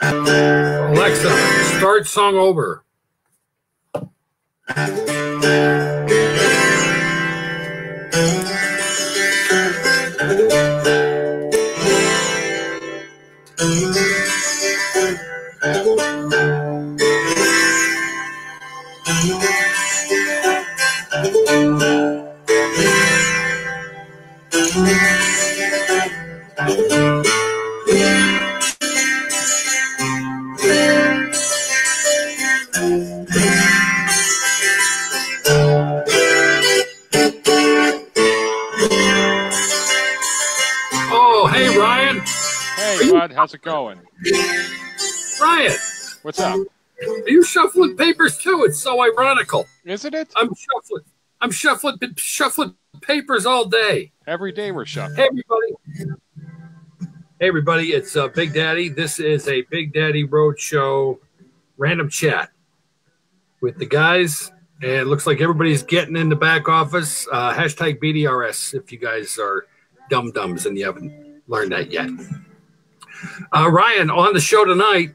Alexa, start song over. Oh, hey, Ryan. Hey, bud, how's it going? Ryan. What's up? Are you shuffling papers too? It's so ironical. Isn't it? I'm shuffling papers all day. Every day we're shuffling. Hey, everybody. Hey, everybody. It's Big Daddy. This is a Big Daddy Roadshow random chat with the guys. And it looks like everybody's getting in the back office. Hashtag BDRS if you guys are dum-dums and you haven't learned that yet. Ryan, on the show tonight,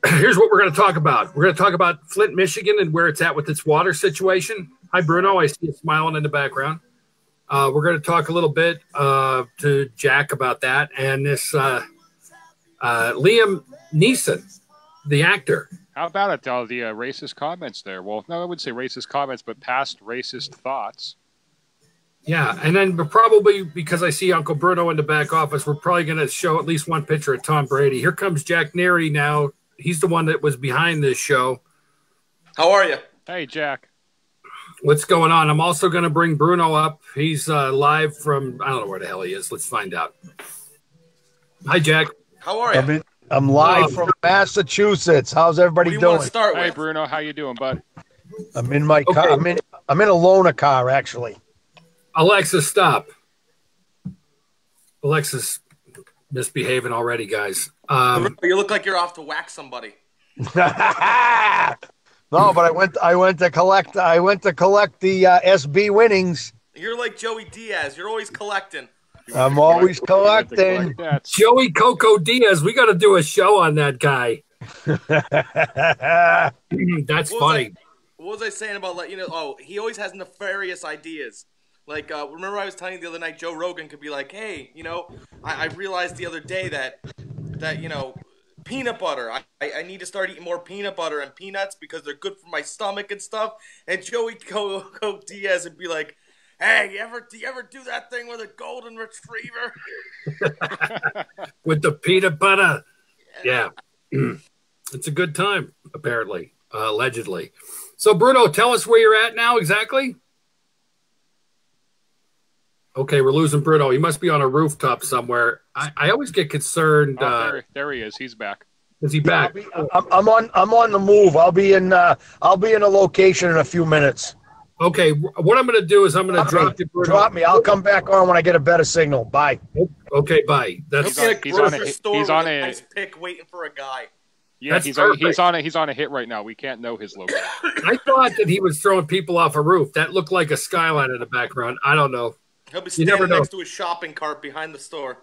here's what we're going to talk about. We're going to talk about Flint, Michigan and where it's at with its water situation. Hi, Bruno. I see you smiling in the background. We're going to talk a little bit to Jack about that. And this Liam Neeson, the actor. How about it, all the racist comments there? Well, no, I wouldn't say racist comments, but past racist thoughts. Yeah, and then probably because I see Uncle Bruno in the back office, we're probably going to show at least one picture of Tom Brady. Here comes Jack Neary now. He's the one that was behind this show. How are you? Hey, Jack. What's going on? I'm also going to bring Bruno up. He's live from, I don't know where the hell he is. Let's find out. Hi, Jack. How are you? I'm live from Massachusetts. How's everybody What do you doing? want to start Hey, with? Bruno, how you doing, bud? I'm in my car. I'm in a loaner car, actually. Alexa, stop. Alexa's misbehaving already, guys. You look like you're off to whack somebody. No, but I went to collect the SB winnings. You're like Joey Diaz. You're always collecting. I'm always collecting. Joey Coco Diaz. We got to do a show on that guy. That's funny. What was I saying about he always has nefarious ideas. Like, remember I was telling you the other night, Joe Rogan could be like, hey, I realized the other day that peanut butter, I need to start eating more peanut butter and peanuts because they're good for my stomach and stuff. And Joey Coco Diaz would be like, hey, do you ever do that thing with a golden retriever? With the peanut butter. Yeah. It's a good time, apparently, allegedly. So, Bruno, tell us where you're at now exactly. Okay, we're losing Bruno. He must be on a rooftop somewhere. I always get concerned. There he is. He's back. Is he back? I'm on the move. I'll be in a location in a few minutes. Okay, what I'm going to do is I'm going to drop you, Bruno. Drop me. I'll come back on when I get a better signal. Bye. Okay, bye. He's on a nice pick waiting for a guy. Yeah, he's on a hit right now. We can't know his location. I thought that he was throwing people off a roof. That looked like a skyline in the background. I don't know. He'll be standing next to his shopping cart behind the store.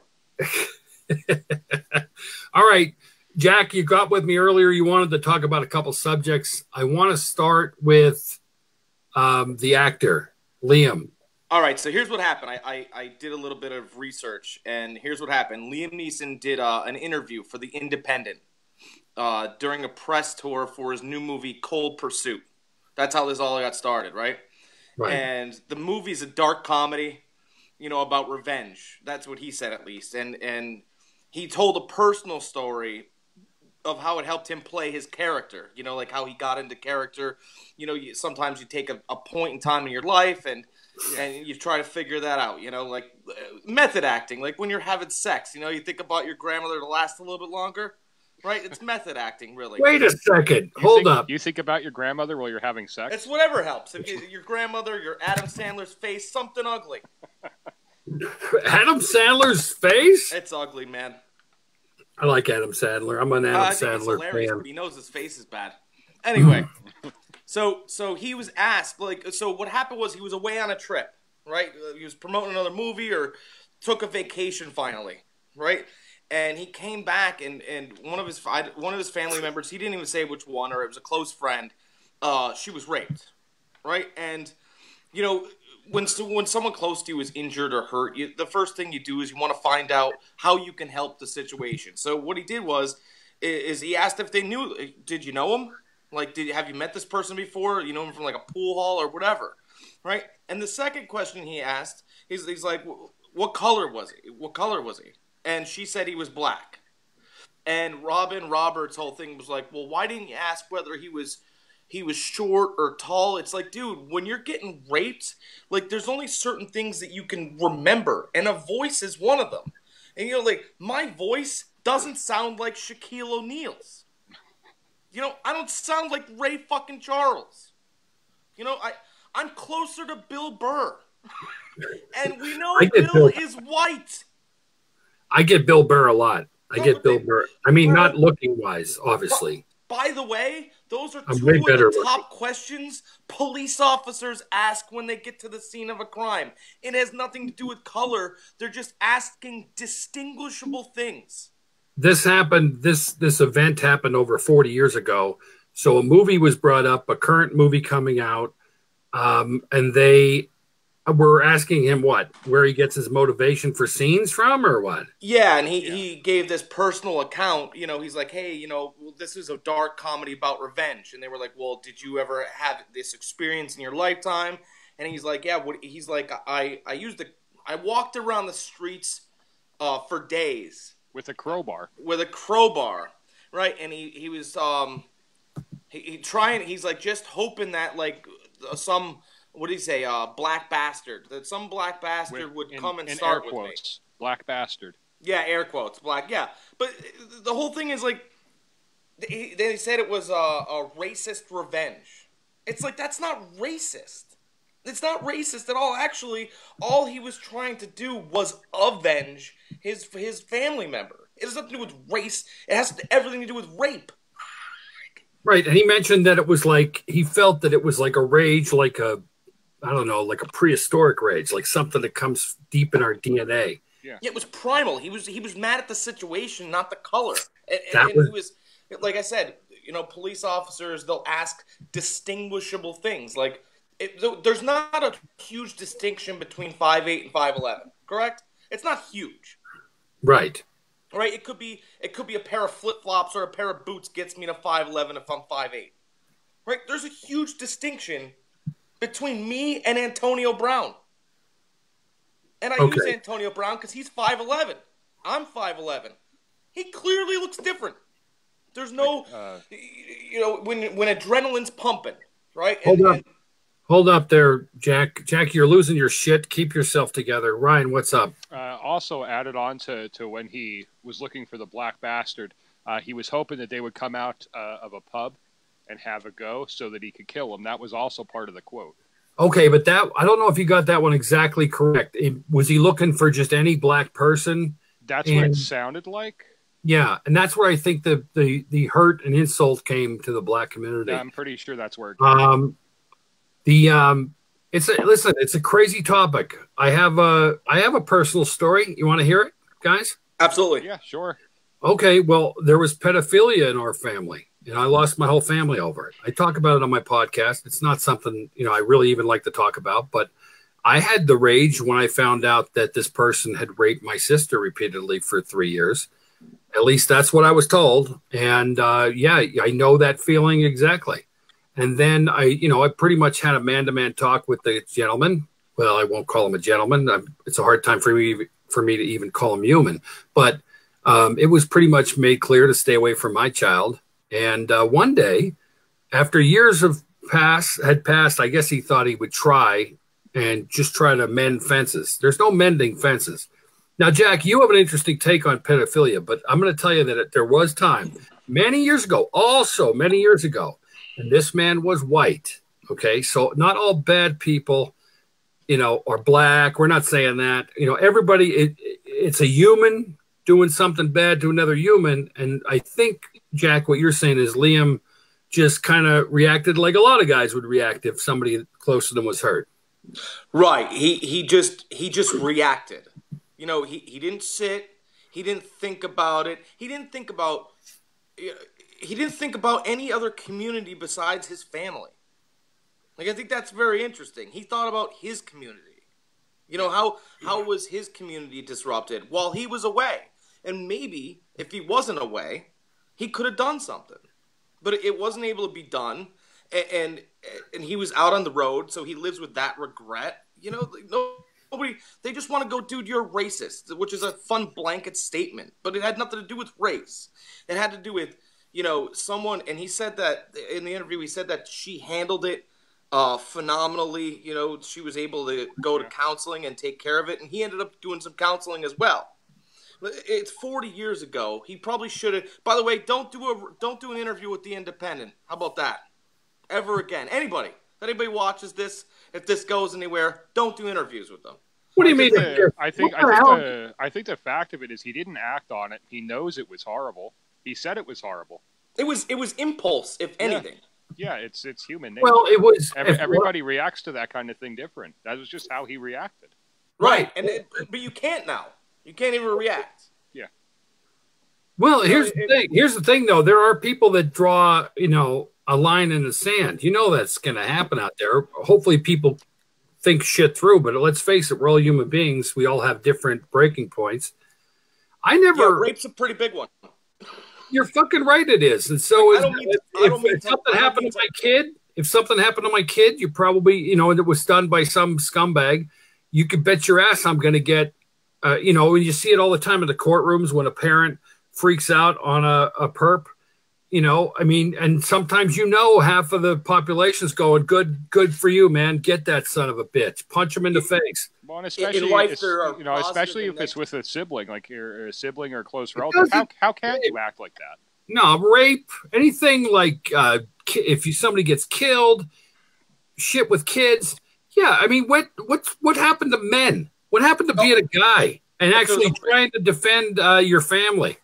All right, Jack, you got with me earlier. You wanted to talk about a couple subjects. I want to start with the actor, Liam. All right, so here's what happened. I did a little bit of research, and here's what happened. Liam Neeson did an interview for The Independent during a press tour for his new movie, Cold Pursuit. That's how this all got started, right? Right. And the movie's a dark comedy, about revenge. That's what he said, at least. And he told a personal story of how it helped him play his character, like how he got into character. Sometimes you take a point in time in your life and you try to figure that out, like method acting. Like when you're having sex, you think about your grandmother to last a little bit longer, right? It's method acting, really. Wait a second. Hold up. You think about your grandmother while you're having sex? It's whatever helps. If your grandmother, your Adam Sandler's face, something ugly. Adam Sandler's face? It's ugly, man. I like Adam Sandler. I'm an Adam Sandler fan. But he knows his face is bad. Anyway, so he was asked, so what happened was he was away on a trip, right? He was promoting another movie or took a vacation finally, right? and he came back, and one of his family members, he didn't even say which one, or it was a close friend. She was raped, right? And you know, when someone close to you is injured or hurt, the first thing you do is you want to find out how you can help the situation. So what he did is he asked if they knew. Did you know him? Like, have you met this person before? You know him from like a pool hall or whatever, right? And the second question he asked, he's like, what color was he? What color was he? And she said he was black. And Robin Roberts' whole thing was like, well, why didn't you ask whether he was short or tall? It's like, dude, when you're getting raped, like, there's only certain things that you can remember, and a voice is one of them. And, you know, like, my voice doesn't sound like Shaquille O'Neal's. You know, I don't sound like Ray fucking Charles. You know, I'm closer to Bill Burr. And we know Bill is white. I get Bill Burr a lot. I get Bill Burr. I mean, not looking-wise, obviously. By the way, those are two of the top questions police officers ask when they get to the scene of a crime. It has nothing to do with color. They're just asking distinguishable things. This happened, this event happened over 40 years ago. So a movie was brought up, a current movie coming out, and they were asking him where he gets his motivation for scenes from, or what? Yeah, and he gave this personal account. You know, he's like, hey, you know, this is a dark comedy about revenge. And they were like, well, did you ever have this experience in your lifetime? And he's like, yeah. He's like, I walked around the streets for days. With a crowbar. Right? And he was he's like just hoping that like some, what did he say, black bastard, that some black bastard would come and start with me. Black bastard. Yeah, air quotes, black, yeah. But the whole thing is like, they said it was a racist revenge. It's like, that's not racist. It's not racist at all. Actually, all he was trying to do was avenge his family member. It has nothing to do with race. It has everything to do with rape. Right, and he mentioned that it was like, he felt that it was like a rage, like a, I don't know, like a prehistoric rage, like something that comes deep in our DNA. Yeah, it was primal. He was mad at the situation, not the color. And he was, like I said, you know, police officers, they'll ask distinguishable things, like, there's not a huge distinction between 5'8" and 5'11", correct? It's not huge. Right. Right? It could be a pair of flip-flops or a pair of boots gets me to 5'11" if I'm 5'8". Right? There's a huge distinction between me and Antonio Brown. And I use Antonio Brown because he's 5'11". I'm 5'11". He clearly looks different. There's no, you know, when adrenaline's pumping, right? Hold up there, Jack. Jack, you're losing your shit. Keep yourself together. Ryan, what's up? Also added on to when he was looking for the black bastard, he was hoping that they would come out of a pub and have a go so that he could kill him. That was also part of the quote. Okay, but I don't know if you got that one exactly correct. Was he looking for just any black person? That's what it sounded like. Yeah, and that's where I think the hurt and insult came to the black community. Yeah, I'm pretty sure that's where it came. It's a crazy topic. I have a personal story. You want to hear it, guys? Absolutely. Yeah, sure. Okay, well, there was pedophilia in our family, and I lost my whole family over it. I talk about it on my podcast. It's not something, you know, I really even like to talk about, but I had the rage when I found out that this person had raped my sister repeatedly for 3 years. At least that's what I was told. And yeah, I know that feeling exactly. And then I pretty much had a man-to-man talk with the gentleman. Well, I won't call him a gentleman. It's a hard time for me to even call him human. But it was pretty much made clear to stay away from my child. And one day, after years had passed, I guess he thought he would try to mend fences. There's no mending fences. Now, Jack, you have an interesting take on pedophilia, but I'm going to tell you that there was time many years ago, and this man was white. Okay, so not all bad people, you know, are black. We're not saying that. You know, everybody, it's a human doing something bad to another human. And I think, Jack, what you're saying is Liam just kind of reacted like a lot of guys would react if somebody close to them was hurt. Right. He just reacted. You know, he didn't sit. He didn't think about it. He didn't think about any other community besides his family. Like, I think that's very interesting. He thought about his community. You know, how was his community disrupted while he was away? And maybe if he wasn't away, he could have done something. But it wasn't able to be done. And he was out on the road, so he lives with that regret. You know, nobody, they just want to go, dude, you're racist, which is a fun blanket statement. But it had nothing to do with race. It had to do with, you know, someone, and he said that in the interview, he said that she handled it phenomenally. You know, she was able to go to counseling and take care of it, and he ended up doing some counseling as well. It's 40 years ago. He probably should have. By the way, don't do an interview with The Independent. How about that? Ever again. Anybody watches this, if this goes anywhere, don't do interviews with them. What do you mean? I think the fact of it is he didn't act on it. He knows it was horrible. He said it was horrible. It was impulse, if anything. Yeah, it's human nature. Well, it was. Everybody reacts to that kind of thing different. That was just how he reacted. Right, but you can't now. You can't even react. Yeah. Well, here's the thing. Here's the thing, though. There are people that draw, you know, a line in the sand. You know that's going to happen out there. Hopefully, people think shit through. But let's face it, we're all human beings. We all have different breaking points. Rape's a pretty big one. You're fucking right. It is, and so if something happened to my kid, if something happened to my kid, you probably, you know, and it was done by some scumbag, you could bet your ass I'm going to get. You know, when you see it all the time in the courtrooms when a parent freaks out on a perp, you know, I mean, and sometimes, you know, half of the population's going, good for you, man. Get that son of a bitch. Punch him in the face. Well, and especially if it's with a sibling, like you're a sibling or a close relative. How can you act like that? No, rape, anything like if somebody gets killed, shit with kids. Yeah, I mean, what happened to men? What happened to being a guy and actually trying to defend your family?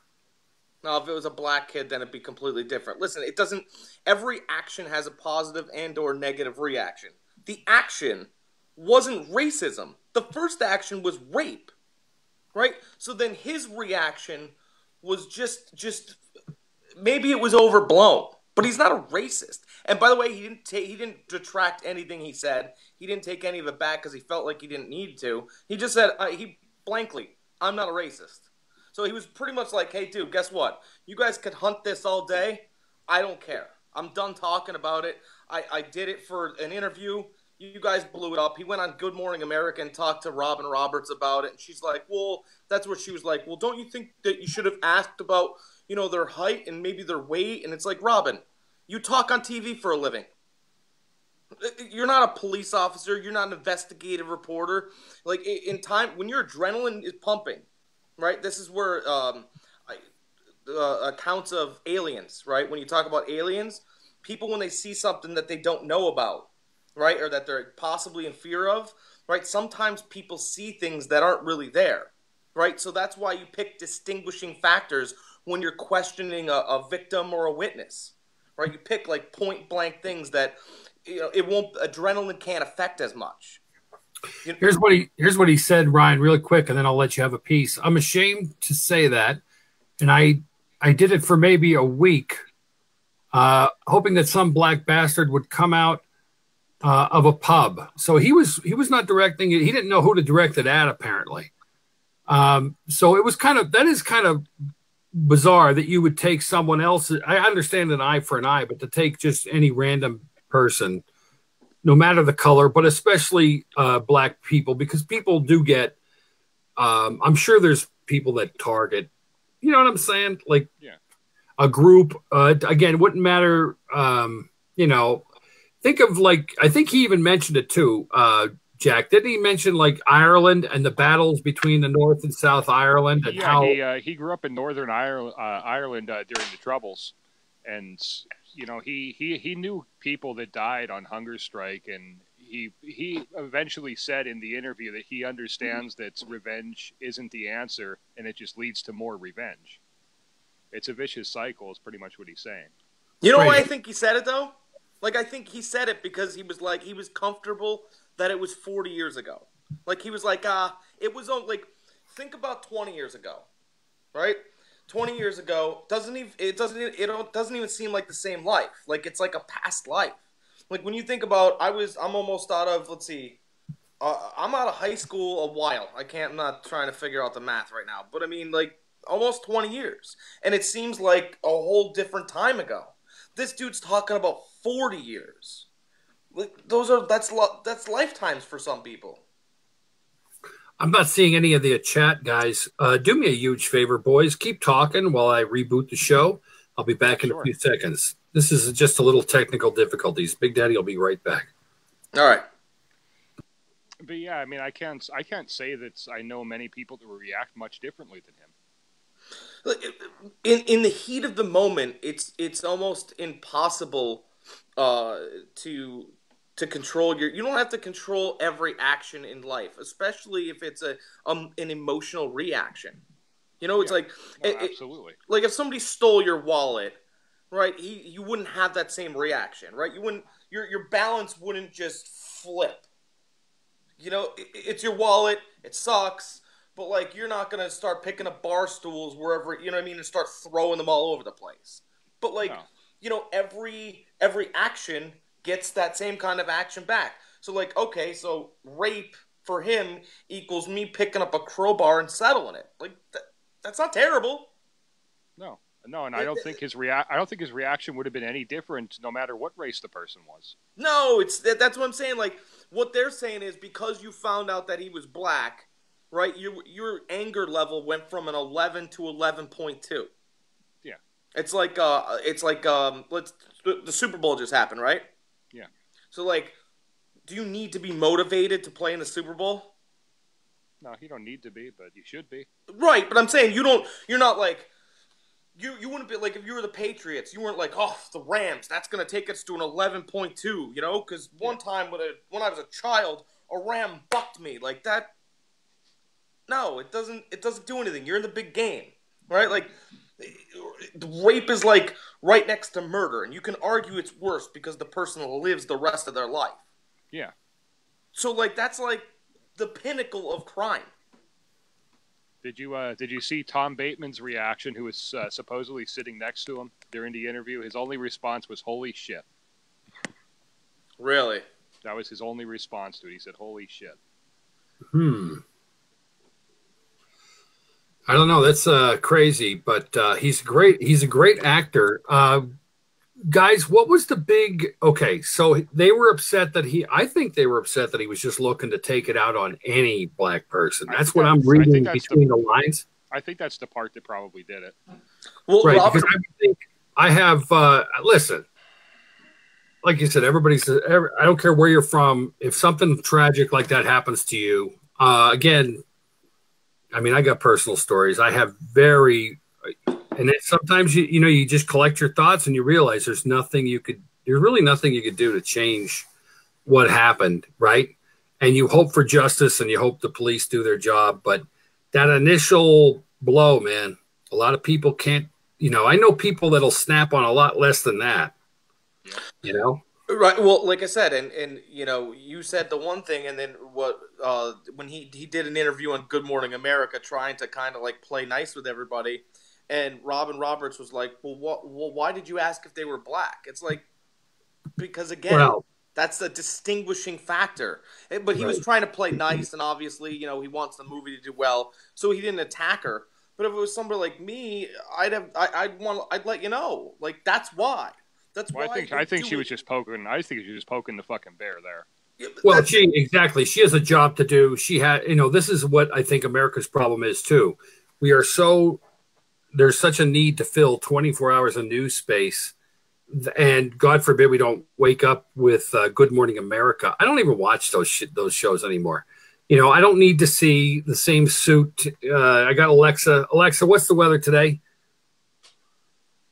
No, if it was a black kid, then it'd be completely different. Listen, it doesn't. Every action has a positive and/or negative reaction. The action wasn't racism. The first action was rape, right? So then his reaction was just maybe it was overblown, but he's not a racist. And by the way, he didn't detract anything he said. He didn't take any of it back because he felt like he didn't need to. He just said I'm not a racist. So he was pretty much like, hey, dude, guess what? You guys could hunt this all day. I don't care. I'm done talking about it. I did it for an interview. You guys blew it up. He went on Good Morning America and talked to Robin Roberts about it. And she's like, well, that's where she was like, well, don't you think that you should have asked about, you know, their height and maybe their weight? And it's like, Robin, you talk on TV for a living. You're not a police officer. You're not an investigative reporter. Like, in time, when your adrenaline is pumping, right? This is where accounts of aliens, right? When you talk about aliens, people, when they see something that they don't know about, right, or that they're possibly in fear of, right, sometimes people see things that aren't really there, right? So that's why you pick distinguishing factors when you're questioning a victim or a witness, right? You pick, like, point-blank things that, you know, adrenaline can't affect as much. Here's what he said, Ryan, really quick, and then I'll let you have a piece. I'm ashamed to say that, and I did it for maybe a week, hoping that some black bastard would come out of a pub. So he was not directing it. He didn't know who to direct it at, apparently. So it was that is kind of bizarre that you would take someone else. I understand an eye for an eye, but to take just any random person, no matter the color, but especially black people, because people do get, I'm sure there's people that target, you know what I'm saying? Like a group, again, it wouldn't matter, you know, think of like, I think he even mentioned it too, Jack. Didn't he mention like Ireland and the battles between the North and South Ireland? And how he grew up in Northern Ireland during the Troubles. And you know, he knew people that died on hunger strike, and he eventually said in the interview that he understands that revenge isn't the answer, and it just leads to more revenge. It's a vicious cycle, is pretty much what he's saying. You know why I think he said it, though? Like, I think he said it because he was comfortable that it was 40 years ago. Like, he was like, it was, like, think about 20 years ago. right? 20 years ago doesn't even seem like the same life. Like it's like a past life. Like when you think about, I'm almost out of, let's see, I'm out of high school a while. I'm not trying to figure out the math right now, but I mean like almost 20 years, and it seems like a whole different time ago. This dude's talking about 40 years. Like that's lifetimes for some people. I'm not seeing any of the chat, guys. Do me a huge favor, boys. Keep talking while I reboot the show. I'll be back in a few seconds. This is just a little technical difficulties. Big Daddy will be right back. All right. But yeah, I mean, I can't say that I know many people that will react much differently than him. In the heat of the moment, it's almost impossible to control you don't have to control every action in life, especially if it's an emotional reaction. You know, it's absolutely. Like if somebody stole your wallet, right? You wouldn't have that same reaction, right? You wouldn't. Your balance wouldn't just flip. You know, it's your wallet. It sucks, but like you're not gonna start picking up bar stools wherever, you know what I mean, and start throwing them all over the place. But like, you know, every action gets that same kind of action back. So like, okay, so rape for him equals me picking up a crowbar and settling it. Like that's not terrible. No, and I don't think his reaction would have been any different no matter what race the person was. No, that's what I'm saying. Like what they're saying is because you found out that he was black, right? Your anger level went from an 11 to 11.2. Yeah. It's like the Super Bowl just happened, right? Yeah. So like, do you need to be motivated to play in the Super Bowl? No, you don't need to be, but you should be. Right, but I'm saying you're not like, you wouldn't be like, if you were the Patriots, you weren't like, oh, the Rams, that's going to take us to an 11.2, you know? Because one time when I was a child, a Ram bucked me like that. No, it doesn't do anything. You're in the big game, right? Like, rape is like right next to murder, and you can argue it's worse because the person lives the rest of their life. Yeah. So like that's like the pinnacle of crime. Did you see Tom Bateman's reaction, who was supposedly sitting next to him during the interview? His only response was "Holy shit." Really? That was his only response to it. He said, "Holy shit." I don't know. That's crazy, but he's great. He's a great actor. Guys, what was the big? Okay, so they were upset that I think they were upset that he was just looking to take it out on any black person. That's what I'm reading between the lines. I think that's the part that probably did it. Well, right, Robert, because I have listen. Like you said, I don't care where you're from. If something tragic like that happens to you, again, I mean, I got personal stories. I have and sometimes you just collect your thoughts and you realize there's really nothing you could do to change what happened, right? And you hope for justice and you hope the police do their job, but that initial blow, man, a lot of people can't. I know people that'll snap on a lot less than that. You know. Right. Well, like I said, and you said the one thing, and then when he did an interview on Good Morning America, trying to kind of like play nice with everybody, and Robin Roberts was like, "Well, why did you ask if they were black?" It's like because again, that's the distinguishing factor. But he was trying to play nice, and obviously, he wants the movie to do well, so he didn't attack her. But if it was somebody like me, I'd let you know. Like that's why. That's why. I think she was just poking. I think she was just poking the fucking bear there. Yeah, well, exactly. She has a job to do. She had, this is what I think America's problem is too. There's such a need to fill 24 hours of news space, and God forbid we don't wake up with Good Morning America. I don't even watch those shows anymore. I don't need to see the same suit. I got Alexa. Alexa, what's the weather today?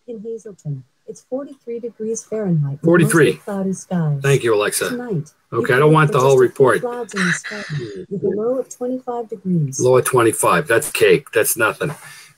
In Hazleton, it's 43 degrees Fahrenheit. 43. Cloudy skies. Thank you, Alexa. Tonight. Okay, I don't want the whole report. Clouds in the sky with a low of 25 degrees. Low of 25. That's cake. That's nothing.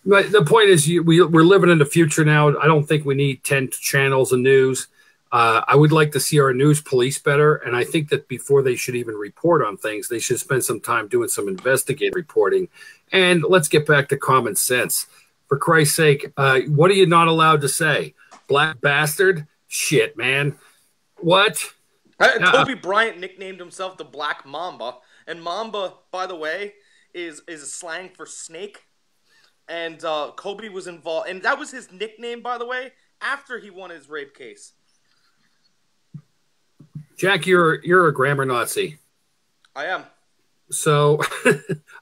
But the point is, we're living in the future now. I don't think we need 10 channels of news. I would like to see our news police better, and I think that before they should even report on things, they should spend some time doing some investigative reporting. And let's get back to common sense. For Christ's sake, what are you not allowed to say? Black bastard? Shit, man. What? Kobe Bryant nicknamed himself the Black Mamba, and Mamba, by the way, is a slang for snake. And Kobe was involved, and that was his nickname, by the way, after he won his rape case. Jack, you're a grammar Nazi. I am. So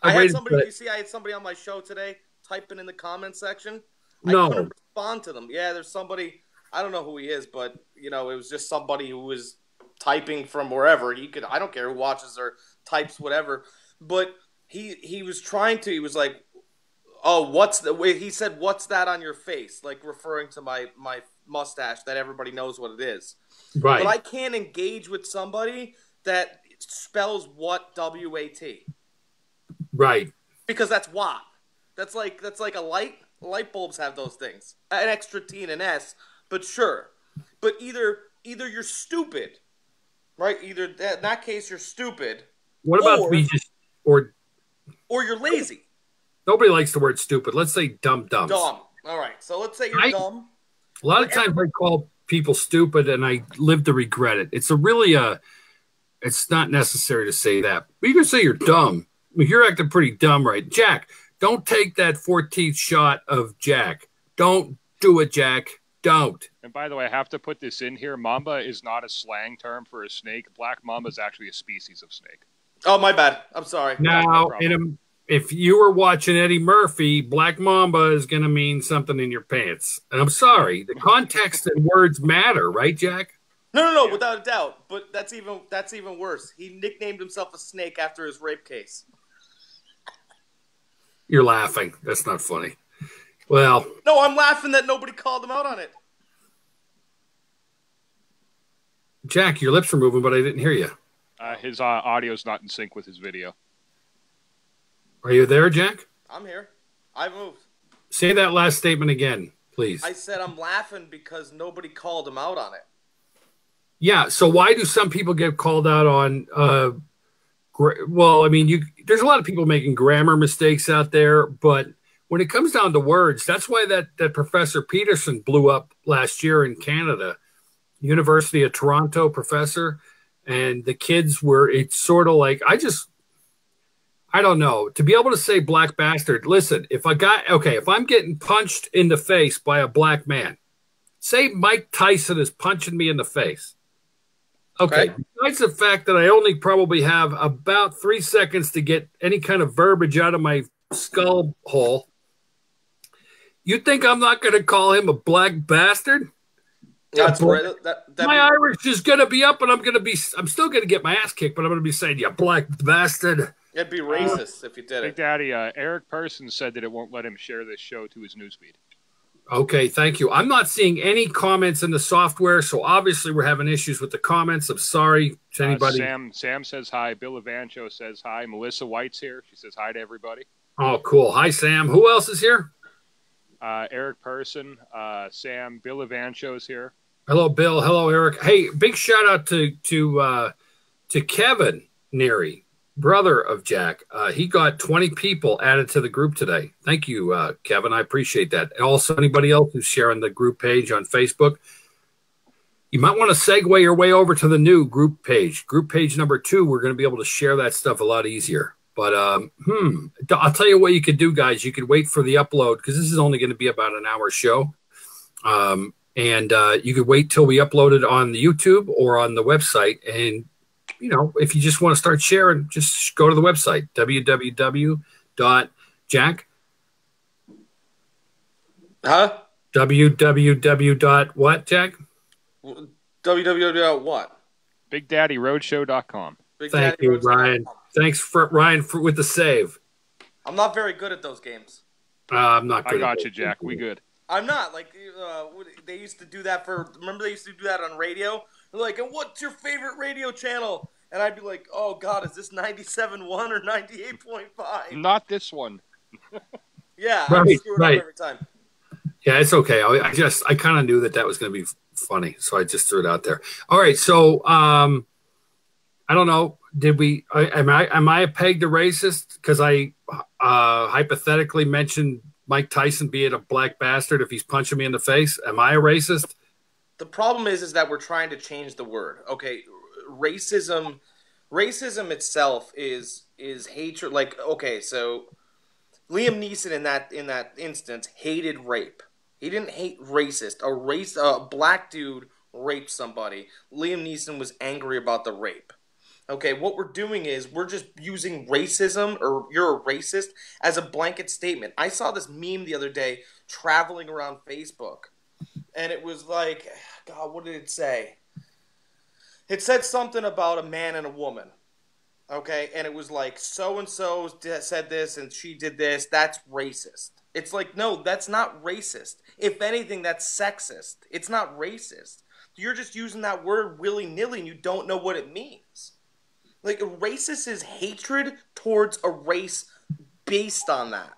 I had somebody. You see, I had somebody on my show today typing in the comment section. No. I couldn't respond to them. Yeah, there's somebody. I don't know who he is, but it was just somebody who was typing from wherever. I don't care who watches or types whatever. But he was trying to. He was like, "Oh, what's the?" He said, "What's that on your face?" Like referring to my mustache that everybody knows what it is. Right. But I can't engage with somebody that spells what W-A-T. Right. Because that's what. That's like a light. Light bulbs have those things. An extra T and an S, but sure. But either you're stupid, right? Either in that case you're stupid. What about or you're lazy? Nobody likes the word stupid. Let's say dumb. Dumb. All right. So let's say you're dumb. A lot of times I call people stupid and I live to regret it. It's it's not necessary to say that. But you can say you're dumb. I mean, you're acting pretty dumb, right? Jack, don't take that 14th shot of Jack. Don't do it, Jack. Don't. And by the way, I have to put this in here. Mamba is not a slang term for a snake. Black mamba is actually a species of snake. Oh, my bad. I'm sorry. Now, if you were watching Eddie Murphy, Black Mamba is going to mean something in your pants. And I'm sorry. The context and words matter, right, Jack? No, without a doubt. But that's even worse. He nicknamed himself a snake after his rape case. You're laughing. That's not funny. Well. No, I'm laughing that nobody called him out on it. Jack, your lips are moving, but I didn't hear you. His audio's not in sync with his video. Are you there, Jack? I'm here. I moved. Say that last statement again, please. I said I'm laughing because nobody called him out on it. Yeah, so why do some people get called out on there's a lot of people making grammar mistakes out there, but when it comes down to words, that's why that Professor Peterson blew up last year in Canada, University of Toronto professor, and the kids it's sort of like, I don't know, to be able to say black bastard. Listen, if I'm getting punched in the face by a black man, say Mike Tyson is punching me in the face. Okay. Besides the fact that I only probably have about 3 seconds to get any kind of verbiage out of my skull hole, you think I'm not going to call him a black bastard? That's right. My Irish is going to be up, and I'm still going to get my ass kicked, but I'm going to be saying, "You black bastard." It'd be racist if you did it. Big Daddy, Eric Person said that it won't let him share this show to his newsfeed. Okay, thank you. I'm not seeing any comments in the software, so obviously we're having issues with the comments. I'm sorry to anybody. Sam says hi. Bill Evancho says hi. Melissa White's here. She says hi to everybody. Oh, cool. Hi, Sam. Who else is here? Eric Person, Sam, Bill Evancho is here. Hello, Bill. Hello, Eric. Hey, big shout out to Kevin Neary, brother of Jack. He got 20 people added to the group today. Thank you, Kevin. I appreciate that. And also, anybody else who's sharing the group page on Facebook, you might want to segue your way over to the new group page. Group page number 2, we're going to be able to share that stuff a lot easier. But I'll tell you what you could do, guys. You could wait for the upload because this is only going to be about an hour show. And you could wait till we upload it on the YouTube or on the website. And, if you just want to start sharing, just go to the website, www.jack. Huh? www.what, Jack? www.what? BigDaddyRoadshow.com. Thank you, Ryan. Thanks, Ryan, with the save. I'm not very good at those games. I'm not good. I got you, Jack. We good. I'm not. They used to do that remember they used to do that on radio? They're like, and what's your favorite radio channel? And I'd be like, oh, God, is this 97.1 or 98.5? Not this one. Yeah, I screw it up every time. Yeah, it's okay. I kind of knew that was going to be funny, so I just threw it out there. All right, so I don't know. Am I a peg to racist? Because I hypothetically mentioned Mike Tyson being a black bastard if he's punching me in the face? Am I a racist? The problem is that we're trying to change the word. Okay, racism itself is hatred. Like, okay, so Liam Neeson in that instance hated rape. He didn't hate racist. A black dude raped somebody. Liam Neeson was angry about the rape. Okay, what we're doing is we're just using racism or you're a racist as a blanket statement. I saw this meme the other day traveling around Facebook, and it was like, God, what did it say? It said something about a man and a woman. Okay, and it was like, so-and-so said this and she did this. That's racist. It's like, no, that's not racist. If anything, that's sexist. It's not racist. You're just using that word willy-nilly and you don't know what it means. Like, racist is hatred towards a race based on that.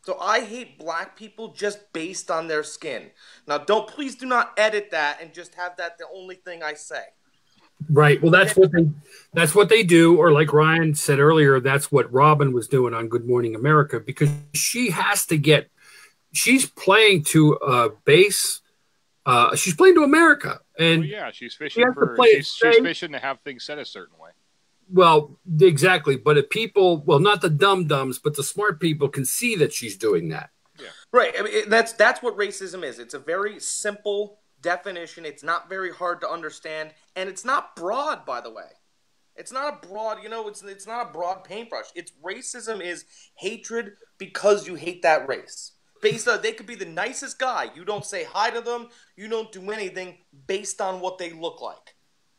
So I hate black people just based on their skin. Now, please do not edit that and just have that the only thing I say. Right. Well, that's what they do. Or like Ryan said earlier, that's what Robin was doing on Good Morning America, because she's playing to a base. She's playing to America. And yeah, she's fishing she's fishing to have things said a certain way. Well, exactly. But if people, well, not the dum-dums, but the smart people can see that she's doing that. Yeah. Right. I mean, that's what racism is. It's a very simple definition. It's not very hard to understand, and it's not broad, by the way. It's not a broad, it's not a broad paintbrush. It's racism is hatred because you hate that race. Based on, they could be the nicest guy. You don't say hi to them. You don't do anything based on what they look like.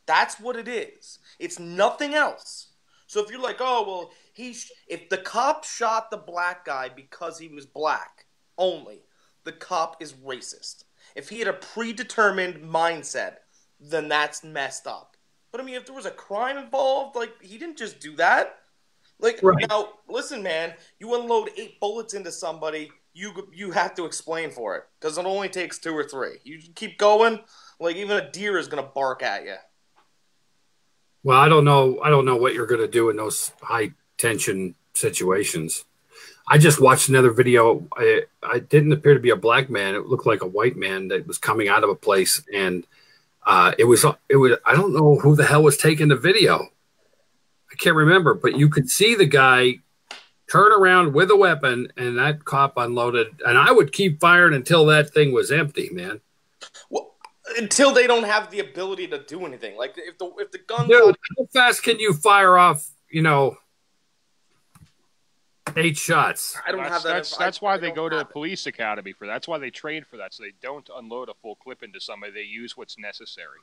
That's what it is. It's nothing else. So if you're like, oh, well, if the cop shot the black guy because he was black only, the cop is racist. If he had a predetermined mindset, then that's messed up. But I mean, if there was a crime involved, like, he didn't just do that. Like, right. Now, listen, man, you unload 8 bullets into somebody, you have to explain for it, because it only takes 2 or 3. You keep going, like, even a deer is going to bark at you. Well, I don't know what you're going to do in those high tension situations. I just watched another video. I didn't appear to be a black man. It looked like a white man that was coming out of a place, and it was. I don't know who the hell was taking the video. I can't remember, but you could see the guy turn around with a weapon, and that cop unloaded. And I would keep firing until that thing was empty, man. Well, until they don't have the ability to do anything. Like if the gun. Dude, how fast can you fire off? 8 shots. I don't have that. That's why they go to the police academy for that. That's why they train for that, so they don't unload a full clip into somebody. They use what's necessary.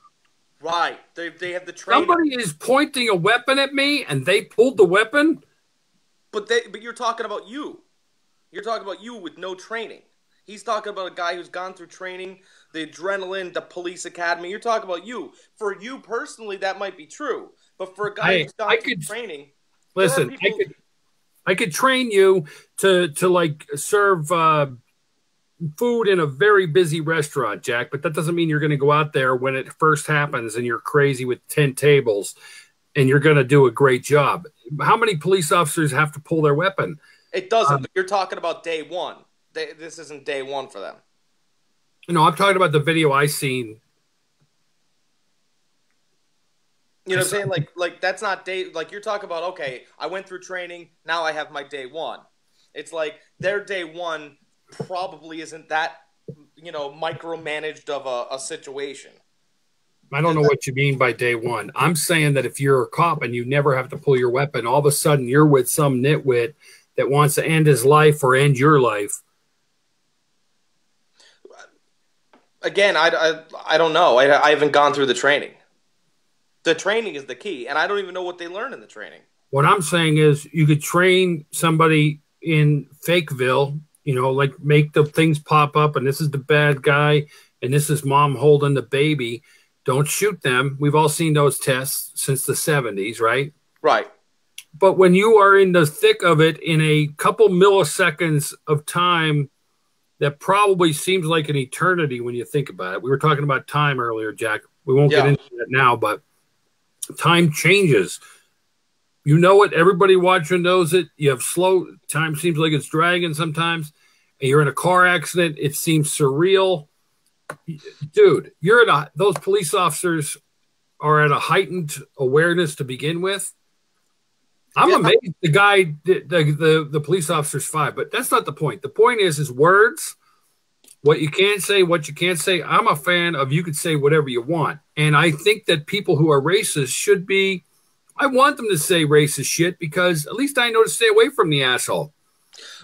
Right. They have the training. Somebody is pointing a weapon at me, and they pulled the weapon. But you're talking about you. You're talking about you with no training. He's talking about a guy who's gone through training, the adrenaline, the police academy. You're talking about you. For you personally, that might be true. But for a guy who's gone through training, listen, I could train you to like serve food in a very busy restaurant, Jack. But that doesn't mean you're going to go out there when it first happens and you're crazy with 10 tables and you're going to do a great job. How many police officers have to pull their weapon? It doesn't. But you're talking about day one. This isn't day one for them. No, I'm talking about the video I seen. You know what I'm saying? Like that's not day. Like you're talking about. Okay, I went through training. Now I have my day one. It's like their day one probably isn't that micromanaged of a situation. I don't know what you mean by day one. I'm saying that if you're a cop and you never have to pull your weapon, all of a sudden you're with some nitwit that wants to end his life or end your life. Again, I don't know. I haven't gone through the training. The training is the key, and I don't even know what they learn in the training. What I'm saying is you could train somebody in Fakeville, like make the things pop up, and this is the bad guy, and this is mom holding the baby. Don't shoot them. We've all seen those tests since the 70s, right? Right. But when you are in the thick of it in a couple milliseconds of time, that probably seems like an eternity when you think about it. We were talking about time earlier, Jack. We won't get into that now, but time changes. You know it. Everybody watching knows it. You have slow time. Seems like it's dragging sometimes. and you're in a car accident, it seems surreal. Dude, those police officers are at a heightened awareness to begin with. I'm amazed the guy, the police officer's fine, but that's not the point. The point is words, what you can say, what you can't say. I'm a fan of you could say whatever you want. And I think that people who are racist should be, I want them to say racist shit because at least I know to stay away from the asshole.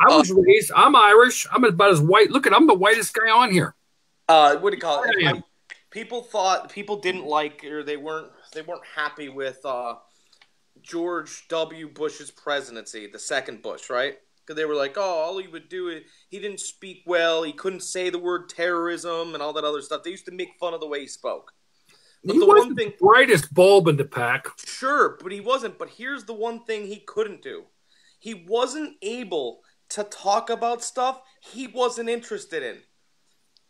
I was raised, I'm Irish. I'm about as white. Look I'm the whitest guy on here. What do you call it? People didn't like, or they weren't happy with George W. Bush's presidency, the second Bush, right? Because they were like, oh, all he would do is he didn't speak well, he couldn't say the word terrorism and all that other stuff. They used to make fun of the way he spoke. But the one thing, brightest bulb in the pack. Sure, but he wasn't. But here's the one thing he couldn't do: he wasn't able to talk about stuff he wasn't interested in.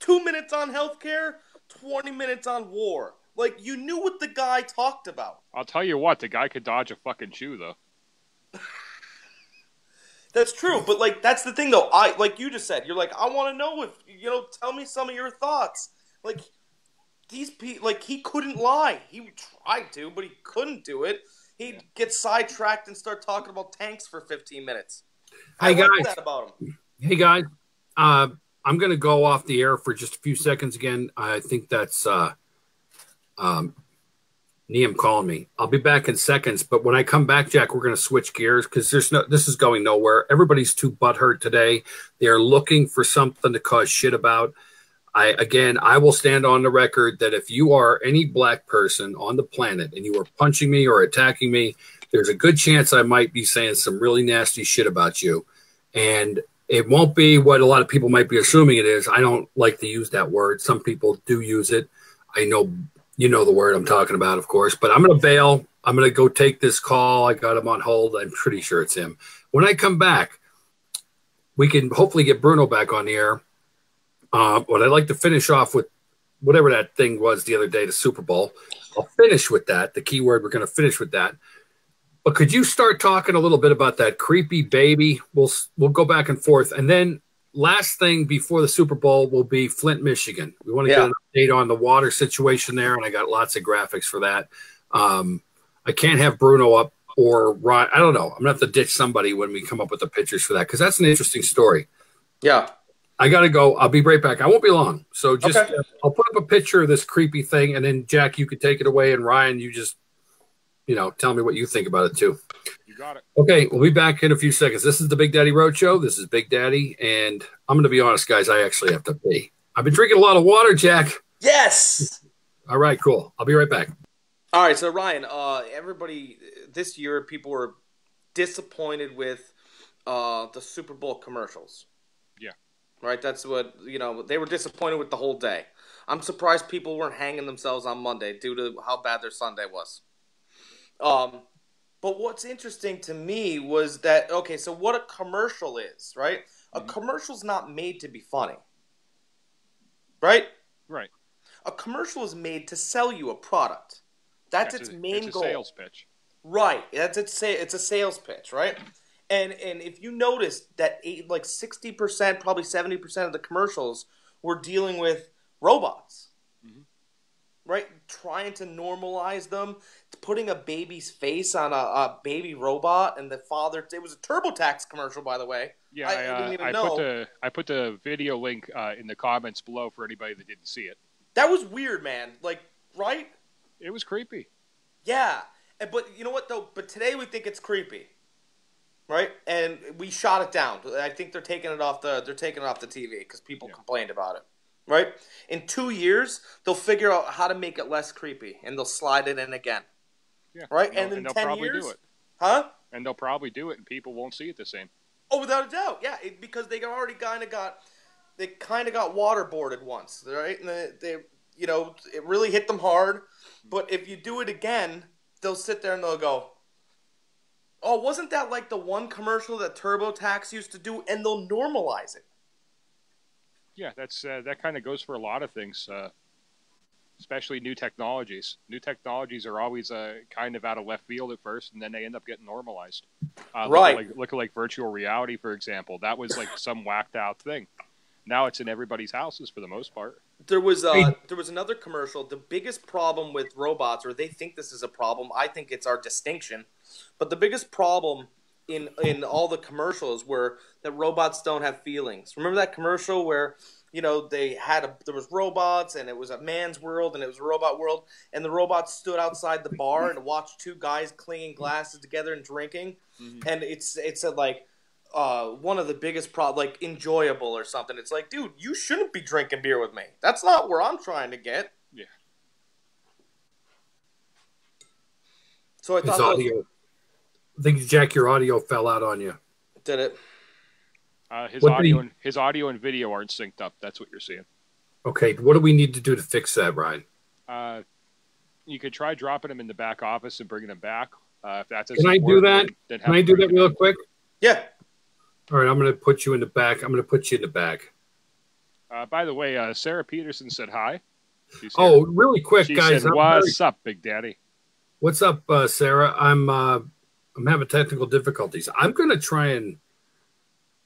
2 minutes on healthcare, 20 minutes on war. Like, you knew what the guy talked about. I'll tell you what, the guy could dodge a fucking shoe, though. That's true, but, like, that's the thing, though. Like you just said, you're like, I want to know if, tell me some of your thoughts. Like, these people, like, he couldn't lie. He tried to, but he couldn't do it. He'd get sidetracked and start talking about tanks for 15 minutes. Hey, guys. That about him. Hey, guys. I'm going to go off the air for just a few seconds again. I think that's Liam calling me. I'll be back in seconds, but when I come back, Jack, we're going to switch gears because this is going nowhere. Everybody's too butthurt today. They're looking for something to cause shit about. I will stand on the record that if you are any black person on the planet and you are punching me or attacking me, there's a good chance I might be saying some really nasty shit about you. And it won't be what a lot of people might be assuming it is. I don't like to use that word. Some people do use it. I know you know the word I'm talking about, of course, but I'm going to bail. I'm going to go take this call. I got him on hold. I'm pretty sure it's him. When I come back, we can hopefully get Bruno back on the air. What I'd like to finish off with, whatever that thing was the other day, the Super Bowl. I'll finish with that. The key word, we're going to finish with that. But could you start talking a little bit about that creepy baby? We'll go back and forth. And then last thing before the Super Bowl will be Flint, Michigan. We want to get an update on the water situation there, and I got lots of graphics for that. I can't have Bruno up or Ryan. I don't know. I'm going to have to ditch somebody when we come up with the pictures for that because that's an interesting story. Yeah. I got to go. I'll be right back. I won't be long. So just I'll put up a picture of this creepy thing, and then, Jack, you could take it away, and Ryan, you just tell me what you think about it too. You got it. Okay, we'll be back in a few seconds. This is the Big Daddy Road Show. This is Big Daddy, and I'm going to be honest, guys. I actually have to pee. I've been drinking a lot of water, Jack. Yes. All right, cool. I'll be right back. All right, so Ryan, everybody this year, people were disappointed with the Super Bowl commercials. Yeah. Right? That's what, they were disappointed with the whole day. I'm surprised people weren't hanging themselves on Monday due to how bad their Sunday was. But what's interesting to me was that, okay, so what a commercial is, right? A commercial's not made to be funny. Right? Right. A commercial is made to sell you a product. That's its main goal. It's a sales pitch. Right. It's a sales pitch, right? And if you notice that 60%, probably 70% of the commercials were dealing with robots. Mm-hmm. Right? Trying to normalize them, putting a baby's face on a baby robot, and the father. It was a TurboTax commercial, by the way. Yeah, I didn't even know. I put the video link in the comments below for anybody that didn't see it. That was weird, man. Right? It was creepy. Yeah, but you know what though? But today we think it's creepy, right? And we shot it down. I think they're taking it off the TV because people complained about it. Right? In 2 years, they'll figure out how to make it less creepy, and they'll slide it in again. Yeah. Right? And in they'll 10 probably years, do it. Huh? And they'll probably do it, and people won't see it the same. Oh, without a doubt, yeah, because they already kind of got waterboarded once, right? And they it really hit them hard. But if you do it again, they'll sit there and they'll go, "Oh, wasn't that like the one commercial that TurboTax used to do?" And they'll normalize it. Yeah, that's that kind of goes for a lot of things. especially new technologies. New technologies are always kind of out of left field at first, and then they end up getting normalized. Right. Look at like virtual reality, for example. That was like some whacked out thing. Now it's in everybody's houses for the most part. There was another commercial. The biggest problem with robots, or they think this is a problem. I think it's our distinction. But the biggest problem in all the commercials were that robots don't have feelings. Remember that commercial where there was robots and it was a man's world and it was a robot world, and the robots stood outside the bar and watched two guys clinking glasses together and drinking, and it said like one of the biggest like enjoyable or something. It's like, dude, you shouldn't be drinking beer with me. That's not where I'm trying to get. Yeah. So I thought I think, Jack, your audio fell out on you. Did it? His audio and video aren't synced up. That's what you're seeing. Okay, what do we need to do to fix that, Ryan? You could try dropping him in the back office and bringing him back. If that doesn't Can I do that? Can I do that real quick? Yeah. All right, I'm going to put you in the back. I'm going to put you in the back. By the way, Sarah Peterson said hi. Oh, really quick, she guys. Said, what's up, Big Daddy? What's up, Sarah? I'm having technical difficulties. I'm going to try and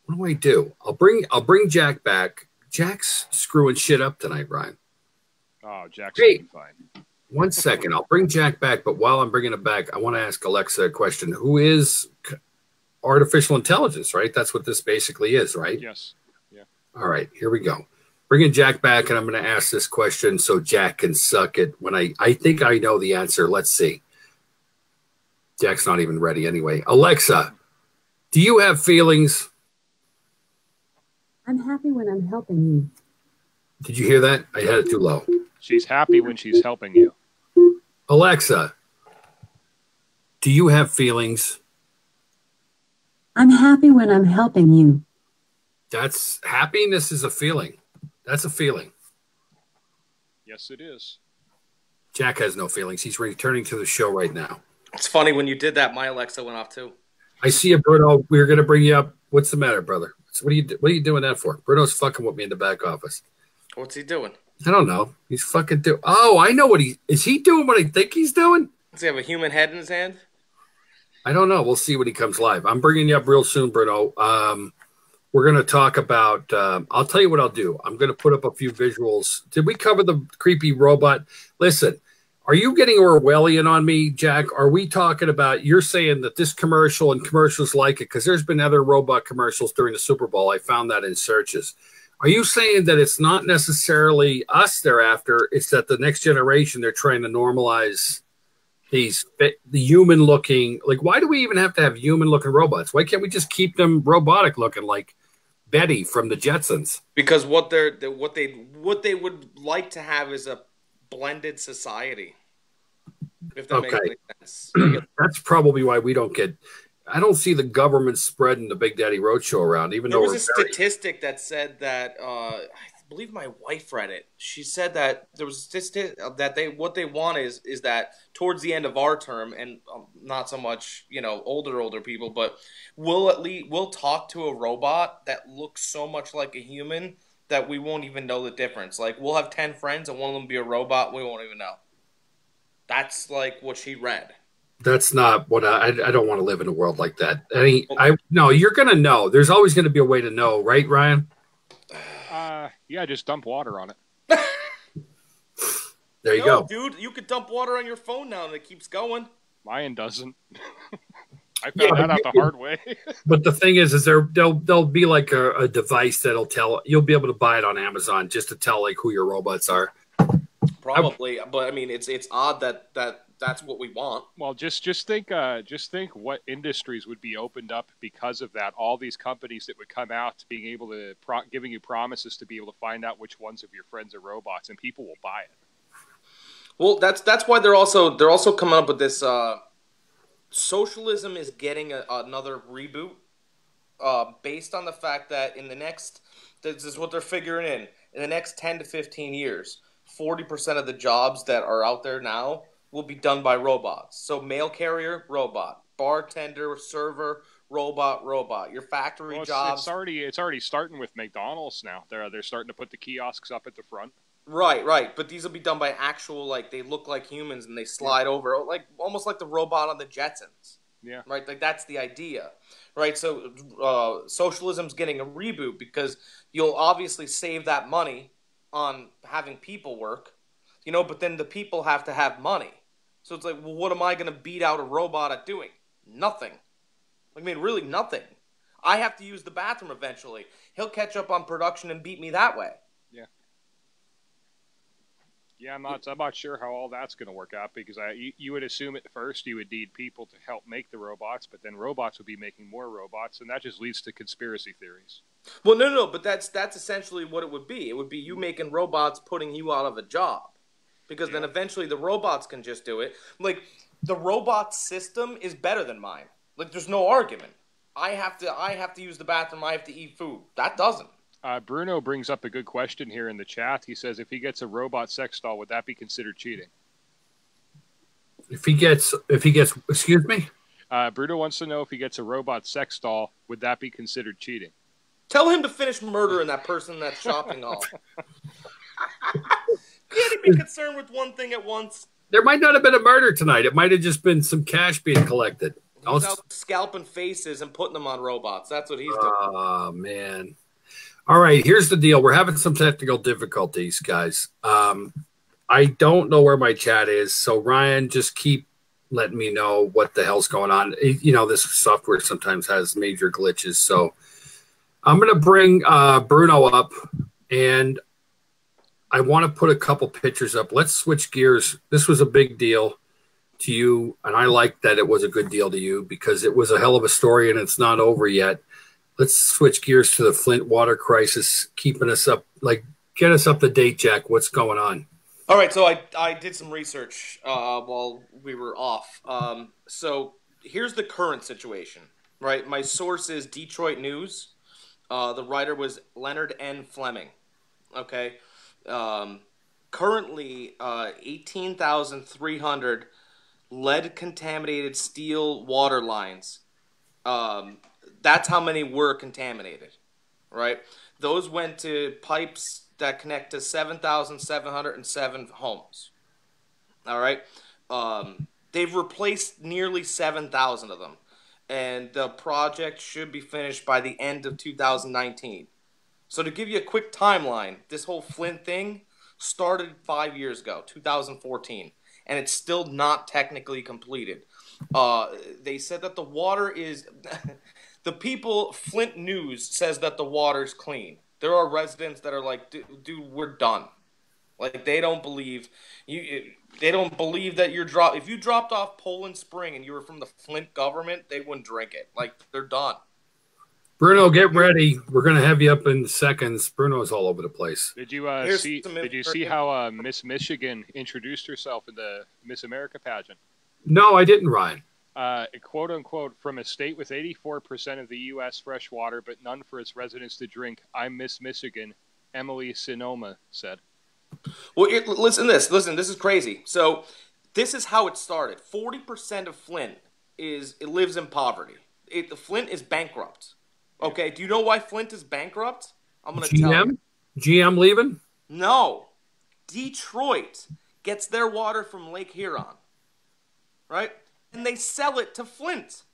what do I do? I'll bring Jack back. Jack's screwing shit up tonight, Ryan. Oh, Jack's fine. 1 second. I'll bring Jack back, but while I'm bringing him back, I want to ask Alexa a question. Who is artificial intelligence, right? That's what this basically is, right? Yes. Yeah. All right, here we go. Bringing Jack back, and I'm going to ask this question so Jack can suck it when I think I know the answer. Let's see. Jack's not even ready anyway. Alexa, do you have feelings? I'm happy when I'm helping you. Did you hear that? I had it too low. She's happy when she's helping you. Alexa, do you have feelings? I'm happy when I'm helping you. That's happiness is a feeling. That's a feeling. Yes, it is. Jack has no feelings. He's returning to the show right now. It's funny when you did that, my Alexa went off too. I see you, Bruno. We're going to bring you up. What's the matter, brother? What are you doing that for? Bruno's fucking with me in the back office. What's he doing? I don't know. He's fucking doing. Oh, I know what is he doing? What I think he's doing? Does he have a human head in his hand? I don't know. We'll see when he comes live. I'm bringing you up real soon, Bruno. We're going to talk about. I'll tell you what I'll do. I'm going to put up a few visuals. Did we cover the creepy robot? Listen. Are you getting Orwellian on me, Jack? Are we talking about, you're saying that this commercial and commercials like it, because there's been other robot commercials during the Super Bowl. I found that in searches. Are you saying that it's not necessarily us they're after, it's that the next generation they're trying to normalize the human looking, like why do we even have to have human looking robots? Why can't we just keep them robotic looking like Betty from the Jetsons? Because what they would like to have is a blended society. If that makes any sense. That's probably why we don't get. I don't see the government spreading the Big Daddy Roadshow around. Even there was a statistic that said that I believe my wife read it. She said that there was a statistic that what they want is that towards the end of our term, and not so much older people, but we'll talk to a robot that looks so much like a human that we won't even know the difference. Like, we'll have 10 friends and one of them be a robot, we won't even know. That's like what she read. That's not what I don't want to live in a world like that. No, you're going to know. There's always going to be a way to know, right, Ryan? Yeah, just dump water on it. There you go. Dude, you could dump water on your phone now and it keeps going. Mine doesn't. I found that out the hard way. But the thing is there'll be like a device that'll tell. You'll be able to buy it on Amazon just to tell like who your robots are. Probably, but I mean, it's odd that that's what we want. Well, just think what industries would be opened up because of that. All these companies that would come out being able to giving you promises to be able to find out which ones of your friends are robots, and people will buy it. Well, that's why they're also coming up with this. Socialism is getting another reboot based on the fact that this is what they're figuring in the next 10 to 15 years, 40% of the jobs that are out there now will be done by robots. So mail carrier, robot. Bartender, server, robot. Your factory jobs. It's already starting with McDonald's now. They're starting to put the kiosks up at the front. Right. But these will be done by actual, like, they look like humans and they slide over, like almost like the robot on the Jetsons. Yeah. Right? Like, that's the idea. Right? So socialism's getting a reboot because you'll obviously save that money on having people work, but then the people have to have money. So it's like, well, what am I going to beat out a robot at doing? Nothing. I mean, really nothing. I have to use the bathroom eventually. He'll catch up on production and beat me that way. Yeah. Yeah, I'm not sure how all that's going to work out because you would assume at first you would need people to help make the robots, but then robots would be making more robots, and that just leads to conspiracy theories. Well, no, but that's essentially what it would be. It would be you making robots putting you out of a job, because then eventually the robots can just do it. Like, the robot system is better than mine. Like, there's no argument. I have to use the bathroom. I have to eat food. That doesn't. Bruno brings up a good question here in the chat. He says, if he gets a robot sex doll, would that be considered cheating? If he gets, excuse me? Bruno wants to know if he gets a robot sex doll, would that be considered cheating? Tell him to finish murdering that person in that shopping hall. Can't he be concerned with one thing at once? There might not have been a murder tonight. It might have just been some cash being collected. He's out scalping faces and putting them on robots. That's what he's doing. Oh, man. All right, here's the deal. We're having some technical difficulties, guys. I don't know where my chat is, so Ryan, just keep letting me know what the hell's going on. This software sometimes has major glitches, so I'm going to bring Bruno up, and I want to put a couple pictures up. Let's switch gears. This was a big deal to you, and I like that it was a good deal to you because it was a hell of a story, and it's not over yet. Let's switch gears to the Flint water crisis, keeping us up, get us up to date, Jack. What's going on? All right, so I did some research while we were off. So here's the current situation, right? My source is Detroit News. The writer was Leonard N. Fleming, okay? Currently, 18,300 lead-contaminated steel water lines. That's how many were contaminated, right? Those went to pipes that connect to 7,707 homes, all right? They've replaced nearly 7,000 of them, and the project should be finished by the end of 2019. So to give you a quick timeline, this whole Flint thing started 5 years ago, 2014, and it's still not technically completed. They said that the water is... The people, Flint News says that the water's clean. There are residents that are like, dude, we're done. Like, they don't believe that if you dropped off Poland Spring and you were from the Flint government, they wouldn't drink it. Like, they're done. Bruno, get ready. We're going to have you up in seconds. Bruno's all over the place. Did you see how Miss Michigan introduced herself in the Miss America pageant? No, I didn't, Ryan. Quote unquote, from a state with 84% of the U.S. fresh water, but none for its residents to drink, I'm Miss Michigan, Emily Sonoma said. Well, listen, this is crazy. So this is how it started. 40% of Flint lives in poverty. Flint is bankrupt. Okay, do you know why Flint is bankrupt? I'm going to tell you. GM leaving? No. Detroit gets their water from Lake Huron, right? And they sell it to Flint.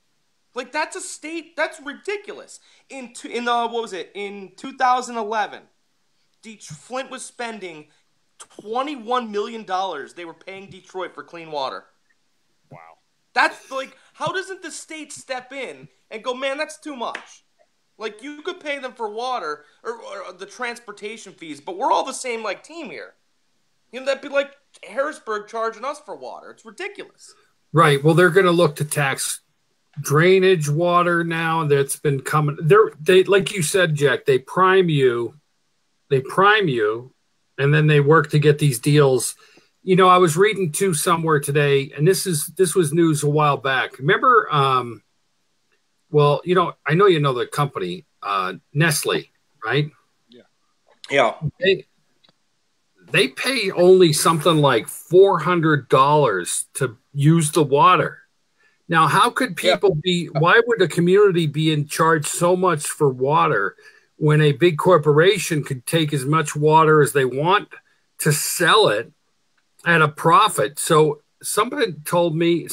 Like, that's a state, that's ridiculous. In 2011, Flint was spending $21 million they were paying Detroit for clean water. Wow. That's like, how doesn't the state step in and go, man, that's too much? Like, you could pay them for water or the transportation fees, but we're all the same, like, team here. That'd be like Harrisburg charging us for water. It's ridiculous. Right. Well, they're going to look to tax drainage water now that's been coming. They like you said, Jack, they prime you, and then they work to get these deals. I was reading too somewhere today, and this was news a while back. Remember, I know you know the company, Nestle, right? Yeah. They pay only something like $400 to use the water. Now, how could people why would the community be in charge so much for water when a big corporation could take as much water as they want to sell it at a profit. So somebody told me,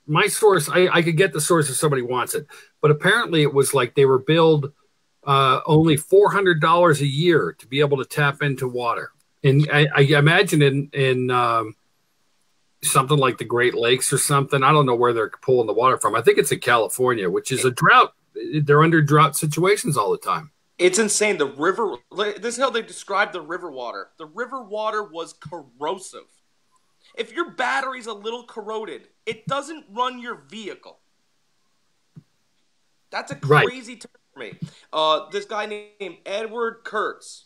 my source, I could get the source if somebody wants it, but apparently it was like they were billed only $400 a year to be able to tap into water. And I imagine in something like the Great Lakes or something. I don't know where they're pulling the water from. I think it's in California, which is a drought. They're under drought situations all the time. It's insane. The river, this is how they describe the river water. The river water was corrosive. If your battery's a little corroded, it doesn't run your vehicle. That's a crazy term for me. This guy named Edward Kurtz,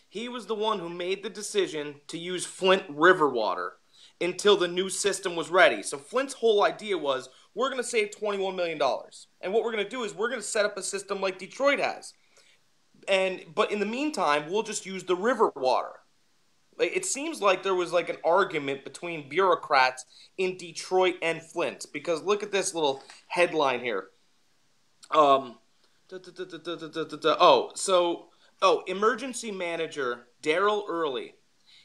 he was the one who made the decision to use Flint river water until the new system was ready. So Flint's whole idea was, we're going to save $21 million. And what we're going to do is we're going to set up a system like Detroit has. But in the meantime, we'll just use the river water. It seems like there was like an argument between bureaucrats in Detroit and Flint. Because look at this little headline here. Emergency manager Daryl Early.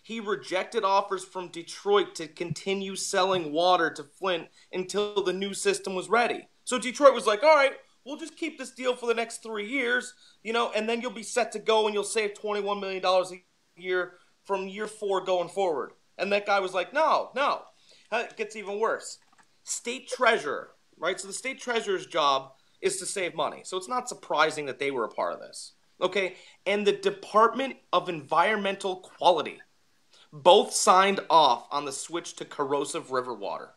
He rejected offers from Detroit to continue selling water to Flint until the new system was ready. So Detroit was like, all right, we'll just keep this deal for the next 3 years, and then you'll be set to go and you'll save $21 million a year from year 4 going forward. And that guy was like, no. It gets even worse. State treasurer, right? So the state treasurer's job is to save money. So it's not surprising that they were a part of this. Okay? And the Department of Environmental Quality both signed off on the switch to corrosive river water.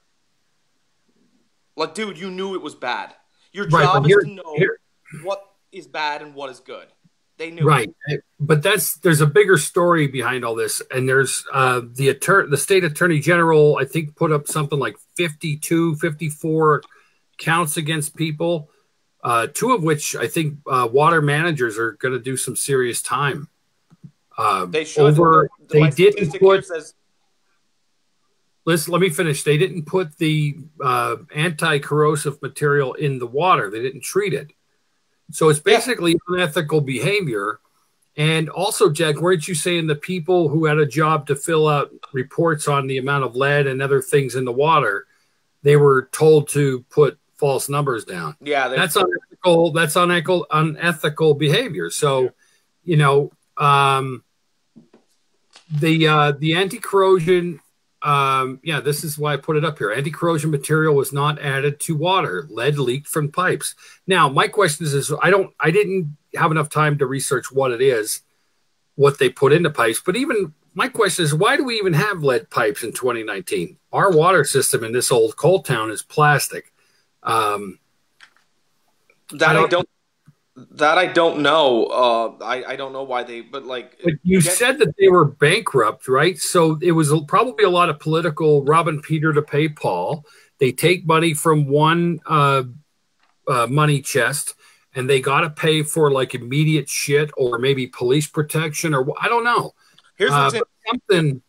Like, dude, you knew it was bad. Your job is to know what is bad and what is good. They knew. Right. But there's a bigger story behind all this. And there's the state attorney general, I think, put up something like 54 counts against people, 2 of which I think water managers are going to do some serious time. They should. They didn't put. Listen, let me finish. They didn't put the anti-corrosive material in the water. They didn't treat it. So it's basically unethical behavior. And also, Jack, weren't you saying the people who had a job to fill out reports on the amount of lead and other things in the water, they were told to put false numbers down? Yeah, that's unethical. That's unethical behavior. So, the anti-corrosion, this is why I put it up here. Anti-corrosion material was not added to water. Lead leaked from pipes. Now, my question is I didn't have enough time to research what it is, what they put into pipes. But even my question is, why do we even have lead pipes in 2019? Our water system in this old coal town is plastic. That I don't know. I don't know why they, but you said that they were bankrupt, right? So it was probably a lot of political robbing Peter to pay Paul. They take money from one money chest, and they got to pay for like immediate shit or maybe police protection or I don't know. Here's what's something.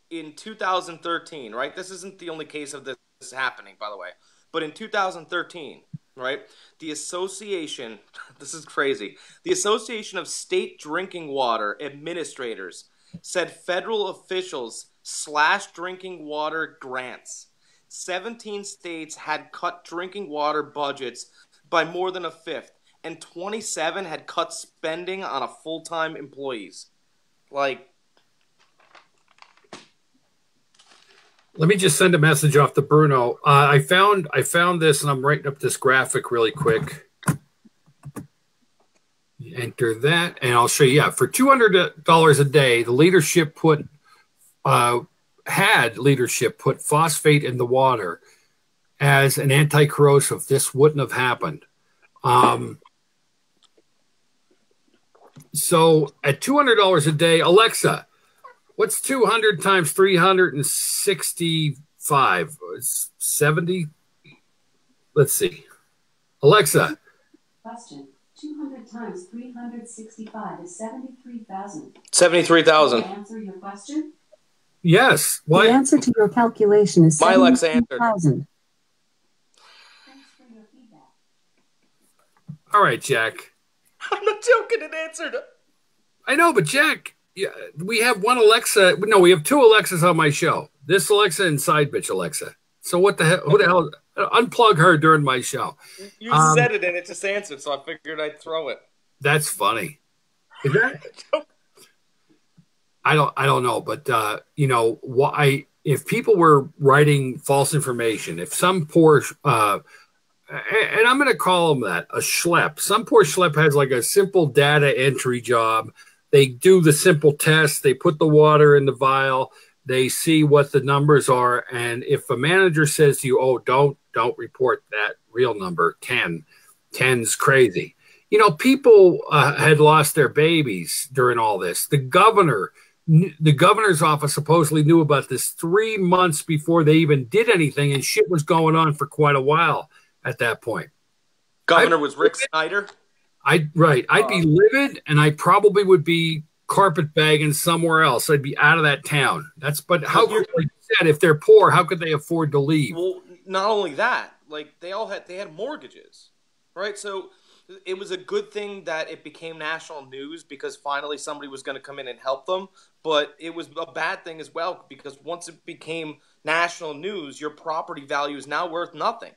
In 2013, right? This isn't the only case of this happening, by the way. But in 2013. Right? The association, this is crazy. The Association of State Drinking Water Administrators said federal officials slashed drinking water grants. 17 states had cut drinking water budgets by more than a fifth, and 27 had cut spending on a full-time employees. Let me just send a message off to Bruno. I found this, and I'm writing up this graphic really quick. Enter that, and I'll show you. Yeah, for $200 a day, the leadership put phosphate in the water as an anti-corrosive. This wouldn't have happened. So at $200 a day, Alexa, what's 200 times 365? It's 70. Let's see. Alexa. Question. 200 times 365 is 73,000. 73,000. Answer your question? Yes. Why? The answer to your calculation is my Alexa answered. 73,000. Thanks for your feedback. All right, Jack. I'm not joking. It answered. I know, but Jack, Yeah, we have one Alexa. No, we have two Alexas on my show. This Alexa and Side Bitch Alexa. So what the hell? Who the hell? Unplug her during my show. You said it and it just answered, so I figured I'd throw it. That's funny. Is that? I don't know, but you know, why? If people were writing false information, if some poor, and I'm going to call them that, a schlep. Some poor schlep has like a simple data entry job. They do the simple test. They put the water in the vial. They see what the numbers are. And if a manager says to you, oh, don't report that real number, 10. 10's crazy. You know, people had lost their babies during all this. The governor's office supposedly knew about this 3 months before they even did anything, and shit was going on for quite a while at that point. Governor was Rick Snyder? I'd be livid, and I probably would be carpetbagging somewhere else. I'd be out of that town. But how could, like you said, if they're poor, how could they afford to leave? Well, not only that, like they had mortgages, right? So it was a good thing that it became national news because finally somebody was going to come in and help them. But it was a bad thing as well because once it became national news, your property value is now worth nothing.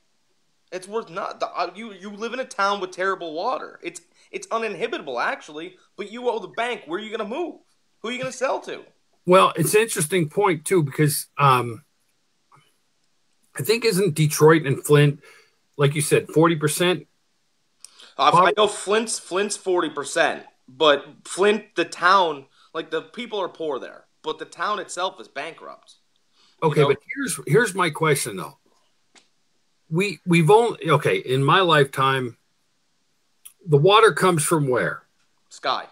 It's worth nothing. You live in a town with terrible water. It's uninhibitable, actually, but you owe the bank. Where are you going to move? Who are you going to sell to? Well, it's an interesting point, too, because I think isn't Detroit and Flint, like you said, 40%? I know Flint's 40%, but Flint, the town, like the people are poor there, but the town itself is bankrupt. Okay, but here's my question, though. We've only, okay, in my lifetime, the water comes from where? Sky.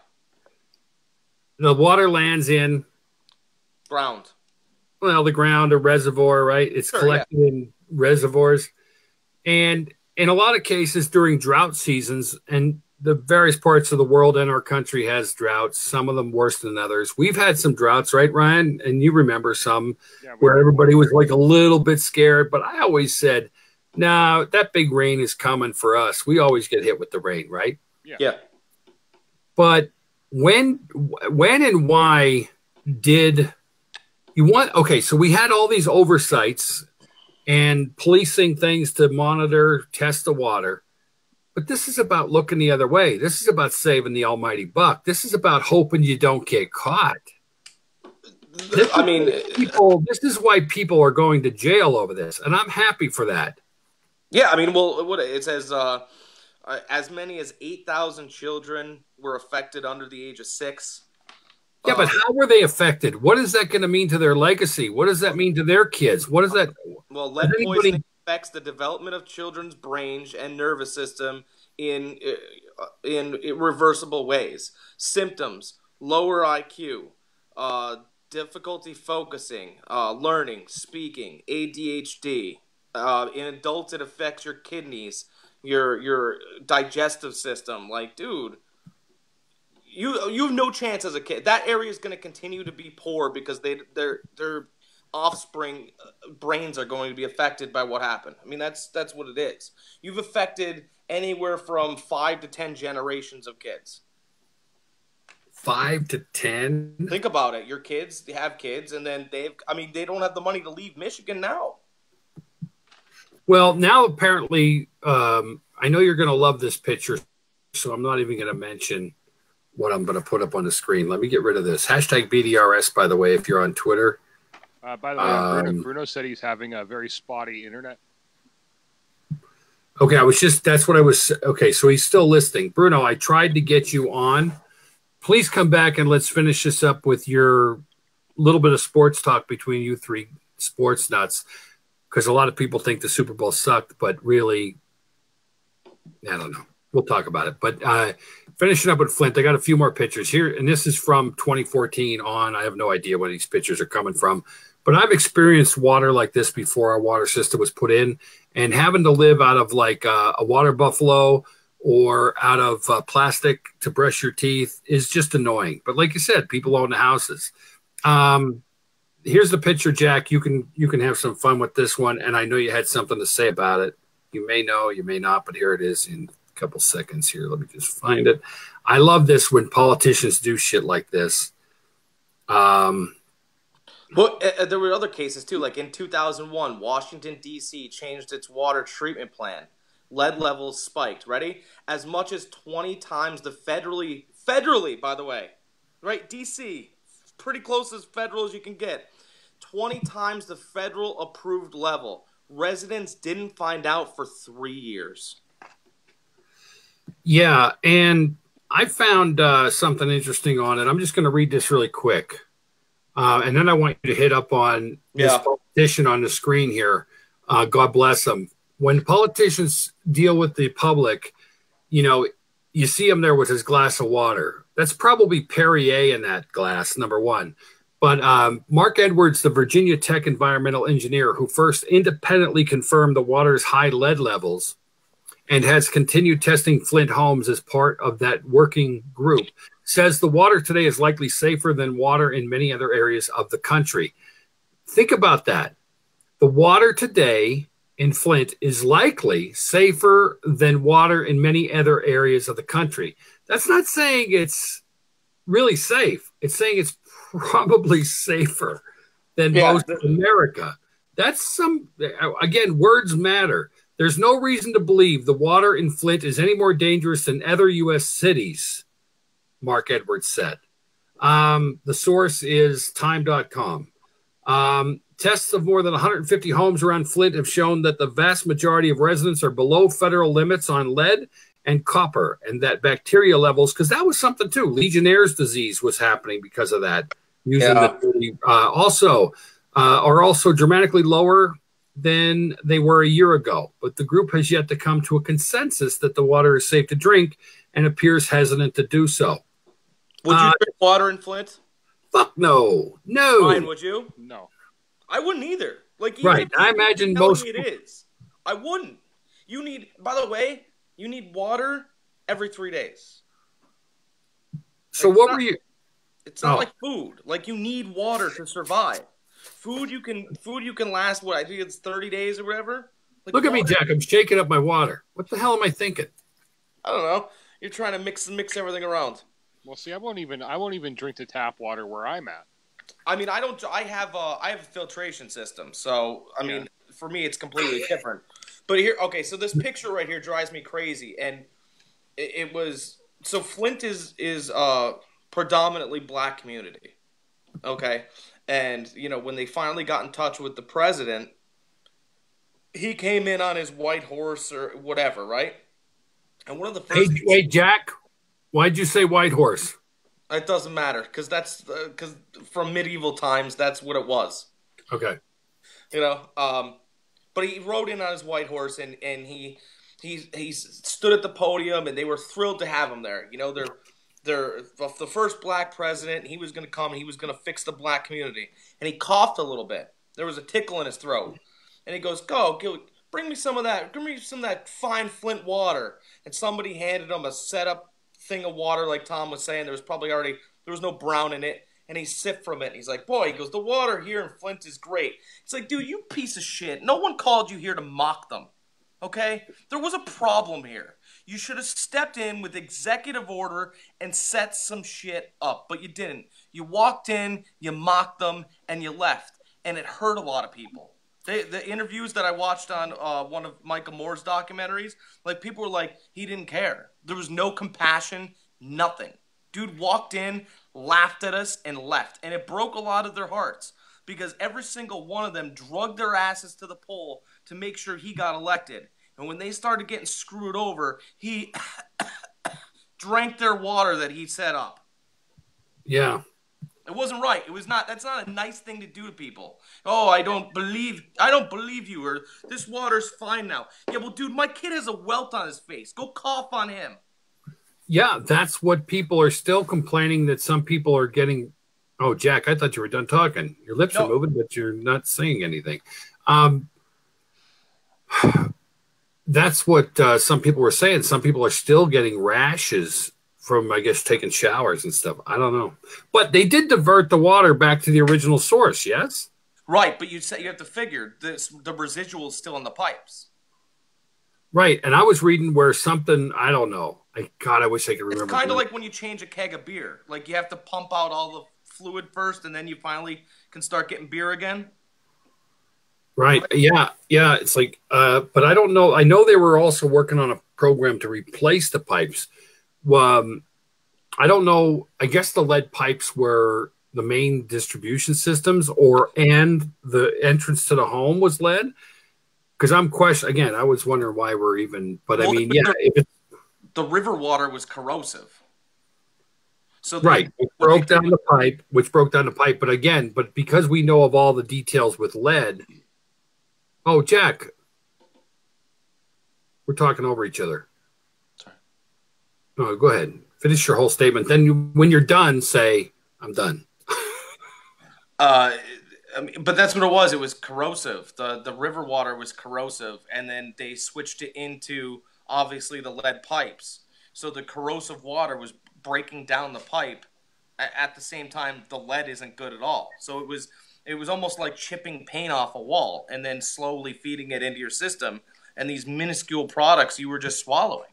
The water lands in? Ground. Well, the ground, a reservoir, right? It's collected in reservoirs. And in a lot of cases during drought seasons, and the various parts of the world and our country has droughts, some of them worse than others. We've had some droughts, right, Ryan? And you remember some where everybody was like a little bit scared. But I always said, no, that big rain is coming for us. We always get hit with the rain, right? Yeah. But when and why did you want? Okay, so we had all these oversights and policing things to monitor, test the water. But this is about looking the other way. This is about saving the almighty buck. This is about hoping you don't get caught. This is why people are going to jail over this, and I'm happy for that. Yeah, I mean, well, what it says, as many as 8,000 children were affected under the age of 6. Yeah, but how were they affected? What is that going to mean to their legacy? What does that mean to their kids? What is that? Well, lead poisoning affects the development of children's brains and nervous system in irreversible ways. Symptoms: lower IQ, difficulty focusing, learning, speaking, ADHD. In adults, it affects your kidneys, your digestive system. Like, dude, you have no chance as a kid. That area is going to continue to be poor because their offspring brains are going to be affected by what happened. I mean, that's what it is. You've affected anywhere from 5 to 10 generations of kids. 5 to 10? Think about it. Your kids, they have kids, and then they don't have the money to leave Michigan now. Well, now apparently, I know you're going to love this picture, so I'm not even going to mention what I'm going to put up on the screen. Let me get rid of this. Hashtag BDRS, by the way, if you're on Twitter. By the way, Bruno said he's having a very spotty internet. Okay, that's what I was, okay, so he's still listening. Bruno, I tried to get you on. Please come back and let's finish this up with your little bit of sports talk between you three sports nuts. Because a lot of people think the Super Bowl sucked, but really, I don't know. We'll talk about it. But finishing up with Flint, I got a few more pictures here, and this is from 2014 on. I have no idea where these pictures are coming from. But I've experienced water like this before our water system was put in, and having to live out of like a water buffalo or out of plastic to brush your teeth is just annoying. But like you said, people own the houses. Here's the picture, Jack. You can have some fun with this one, and I know you had something to say about it. You may know, you may not, but here it is in a couple seconds here. Let me just find it. I love this when politicians do shit like this. But there were other cases too, like in 2001, Washington, D.C. changed its water treatment plan. Lead levels spiked, ready? As much as 20 times the federally, by the way, right? D.C., pretty close as federal as you can get. 20 times the federal approved level. Residents didn't find out for 3 years. Yeah, and I found something interesting on it. I'm just going to read this really quick. And then I want you to hit up on this politician on the screen here. God bless him. When politicians deal with the public, you know, you see him there with his glass of water. That's probably Perrier in that glass, number one. But Mark Edwards, the Virginia Tech environmental engineer who first independently confirmed the water's high lead levels and has continued testing Flint homes as part of that working group, says the water today is likely safer than water in many other areas of the country. Think about that. The water today in Flint is likely safer than water in many other areas of the country. That's not saying it's really safe. It's saying it's probably safer than most of America. That's again, words matter. There's no reason to believe the water in Flint is any more dangerous than other U.S. cities, Mark Edwards said. The source is time.com. Tests of more than 150 homes around Flint have shown that the vast majority of residents are below federal limits on lead and copper, and that bacteria levels, because that was something too. Legionnaire's disease was happening because of that. Are also dramatically lower than they were a year ago. But the group has yet to come to a consensus that the water is safe to drink and appears hesitant to do so. Would you drink water in Flint? Fuck no. No. Fine, would you? No. I wouldn't either. Like, right. I imagine most. It is. I wouldn't. You need, by the way, you need water every 3 days. So like, what were you? It's not like food. Like, you need water to survive. Food you can last, what, I think it's 30 days or whatever. Like, look at me, Jack. I'm shaking up my water. What the hell am I thinking? I don't know. You're trying to mix everything around. Well, see, I won't even drink the tap water where I'm at. I mean, I have a filtration system, so I mean, for me, it's completely different. But here, okay, so this picture right here drives me crazy, and it was so Flint is predominantly black community, okay, and you know when they finally got in touch with the president, he came in on his white horse or whatever, right? And one of the first wait, Jack, why'd you say white horse? It doesn't matter because that's because from medieval times that's what it was. Okay. You know, but he rode in on his white horse and he stood at the podium and they were thrilled to have him there. You know, they're the first black president. He was going to come and he was going to fix the black community. And he coughed a little bit. There was a tickle in his throat, and he goes, bring me some of that. Bring me some of that fine Flint water." And somebody handed him a setup thing of water, like Tom was saying. There was no brown in it, and he sipped from it. And he's like, "Boy," he goes, "the water here in Flint is great." It's like, dude, you piece of shit. No one called you here to mock them, okay? There was a problem here. You should have stepped in with executive order and set some shit up, but you didn't. You walked in, you mocked them, and you left, and it hurt a lot of people. The interviews that I watched on one of Michael Moore's documentaries, like, people were like, he didn't care. There was no compassion, nothing. Dude walked in, laughed at us, and left. And it broke a lot of their hearts because every single one of them drugged their asses to the poll to make sure he got elected. And when they started getting screwed over, he drank their water that he set up. Yeah. It wasn't right. It was not. That's not a nice thing to do to people. "Oh, I don't believe you," or "this water's fine now." Yeah, well, dude, my kid has a welt on his face. Go cough on him. Yeah, that's what people are still complaining that some people are getting. Oh, Jack, I thought you were done talking. Your lips are moving, but you're not saying anything. That's what some people were saying. Some people are still getting rashes from, I guess, taking showers and stuff. I don't know. But they did divert the water back to the original source, yes? Right, but you have to figure the residual is still in the pipes. Right, and I was reading where something, I don't know. I wish I could remember. It's kind of like when you change a keg of beer. Like, you have to pump out all the fluid first, and then you finally can start getting beer again. Right. Yeah. Yeah. It's like, but I don't know. I know they were also working on a program to replace the pipes. I don't know. I guess the lead pipes were the main distribution systems, and the entrance to the home was lead. Because I'm questioning again. I was wondering why we're even. But I mean, yeah, the river water was corrosive. So right, which broke down the pipe. But again, because we know of all the details with lead. Oh, Jack, we're talking over each other. Sorry. No, go ahead. Finish your whole statement. Then when you're done, say, I'm done. I mean, but that's what it was. It was corrosive. The river water was corrosive, and then they switched it into, obviously, the lead pipes. So the corrosive water was breaking down the pipe. At the same time, the lead isn't good at all. So it was almost like chipping paint off a wall and then slowly feeding it into your system. And these minuscule products you were just swallowing.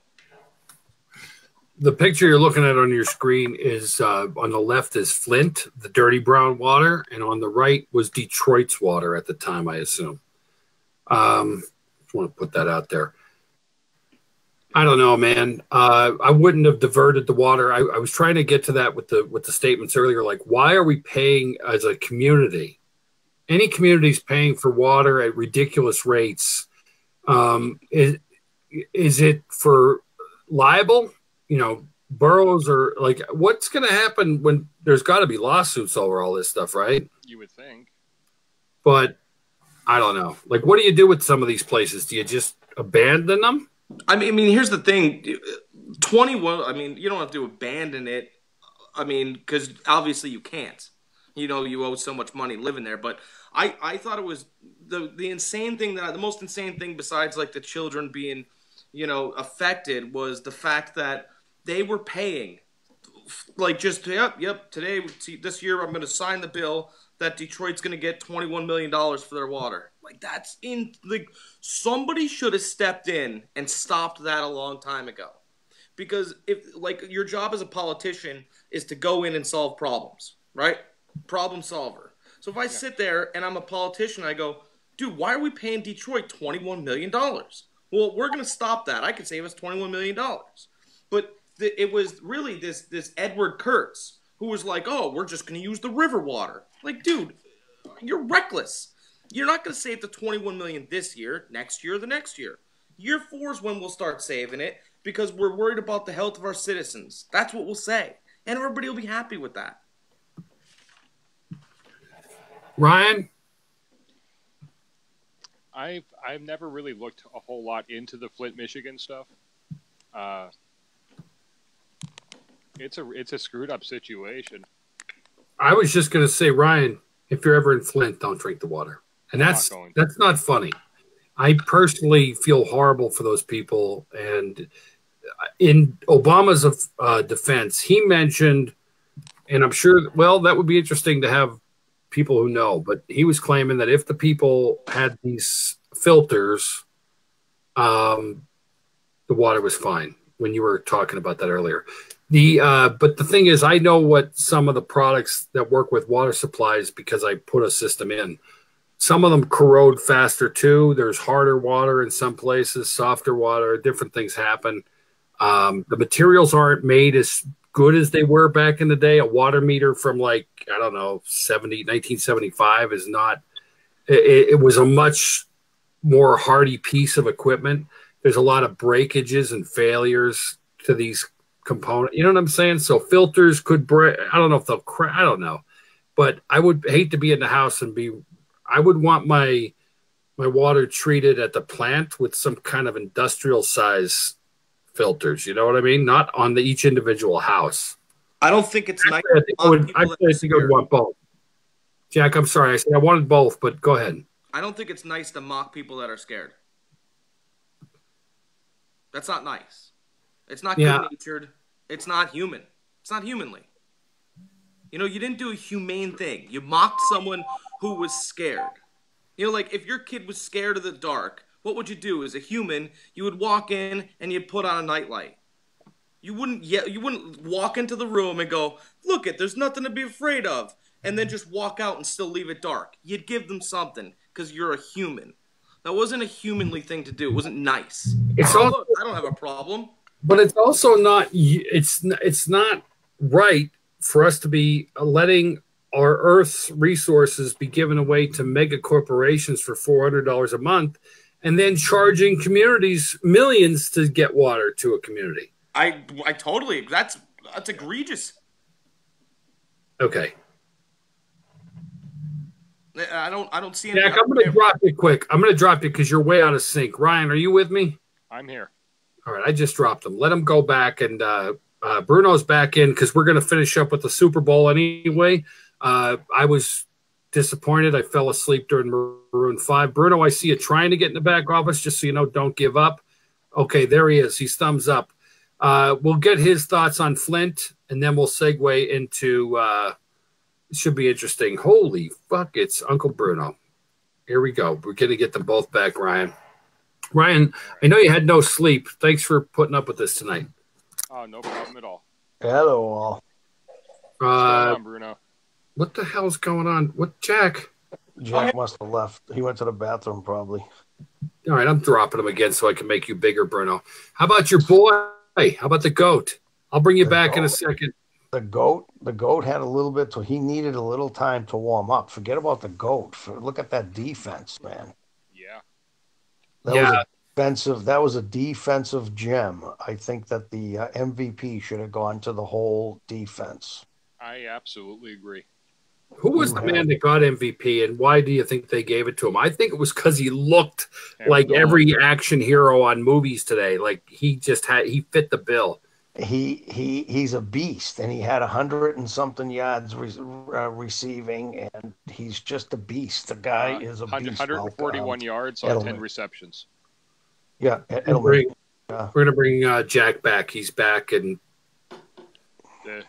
The picture you're looking at on your screen is on the left is Flint, the dirty brown water, and on the right was Detroit's water at the time, I assume. Just want to put that out there. I don't know, man. I wouldn't have diverted the water. I was trying to get to that with the statements earlier. Like, why are we paying as a community? Any community's paying for water at ridiculous rates. Is it for liable? You know, boroughs are like, what's going to happen when there's got to be lawsuits over all this stuff, right? You would think. But I don't know. Like, what do you do with some of these places? Do you just abandon them? I mean, here's the thing. 21, I mean, you don't have to abandon it. I mean, because obviously you can't. You know, you owe so much money living there. But I thought it was the insane thing the most insane thing besides like the children being, you know, affected was the fact that they were paying. Like just, yep, today, this year I'm going to sign the bill that Detroit's going to get $21 million for their water. Like that's somebody should have stepped in and stopped that a long time ago. Because if like your job as a politician is to go in and solve problems, right? Problem solver. So if I sit there and I'm a politician, I go, dude, why are we paying Detroit $21 million? Well, we're going to stop that. I could save us $21 million. But it was really this Edward Kurtz who was like, oh, we're just going to use the river water. Like, dude, you're reckless. You're not going to save the $21 million this year, next year, the next year. Year 4 is when we'll start saving it because we're worried about the health of our citizens. That's what we'll say. And everybody will be happy with that. Ryan? I've never really looked a whole lot into the Flint, Michigan stuff. It's a screwed up situation. I was just going to say, Ryan, if you're ever in Flint, don't drink the water. And that's not funny. I personally feel horrible for those people. And in Obama's defense, he mentioned, and I'm sure, well, that would be interesting to have people who know, but he was claiming that if the people had these filters, the water was fine when you were talking about that earlier. But the thing is, I know what some of the products that work with water supplies because I put a system in. Some of them corrode faster too. There's harder water in some places, softer water, different things happen. The materials aren't made as good as they were back in the day. A water meter from like, I don't know, 1975 is not, it was a much more hardy piece of equipment. There's a lot of breakages and failures to these components. You know what I'm saying? So filters could break. I don't know if they'll crack. I don't know. But I would hate to be in the house and I would want my water treated at the plant with some kind of industrial size filters. You know what I mean? Not on each individual house. I don't think it's nice. I think I would want both. Jack, I'm sorry. I said I wanted both, but go ahead. I don't think it's nice to mock people that are scared. That's not nice. It's not good-natured. It's not human. It's not humanly. You know, you didn't do a humane thing. You mocked someone who was scared. You know, like if your kid was scared of the dark, what would you do? As a human, you would walk in and you'd put on a nightlight. You wouldn't walk into the room and go, look it, there's nothing to be afraid of, and then just walk out and still leave it dark. You'd give them something because you're a human. That wasn't a humanly thing to do. It wasn't nice. Look, I don't have a problem. But it's also not. It's not right for us to be letting our Earth's resources be given away to mega corporations for $400 a month, and then charging communities millions to get water to a community. I totally. That's egregious. Okay. I don't see any. Jack, I'm going to drop you quick. I'm going to drop you because you're way out of sync. Ryan, are you with me? I'm here. All right, I just dropped him. Let him go back, and Bruno's back in because we're going to finish up with the Super Bowl anyway. I was disappointed. I fell asleep during Maroon 5. Bruno, I see you trying to get in the back office, just so you know, don't give up. Okay, there he is. He's thumbs up. We'll get his thoughts on Flint, and then we'll segue into it should be interesting. Holy fuck, it's Uncle Bruno. Here we go. We're going to get them both back, Ryan. Ryan, I know you had no sleep. Thanks for putting up with this tonight. Oh, no problem at all. Hello, all. What's going on, Bruno? What the hell's going on? What, Jack? Jack must have left. He went to the bathroom, probably. All right, I'm dropping him again so I can make you bigger, Bruno. How about your boy? How about the GOAT? I'll bring you back in a second. The goat had a little bit, so he needed a little time to warm up. Forget about the goat. Look at that defense, man. Yeah. That was a defensive gem. I think that the MVP should have gone to the whole defense. I absolutely agree. Who was the man that got MVP, and why do you think they gave it to him? I think it was because he looked like every action hero on movies today. Like he fit the bill. He's a beast, and he had 100 and something yards receiving, and he's just a beast. The guy is a beast. 141 yards on 10 receptions. Yeah, we're gonna bring Jack back. He's back, and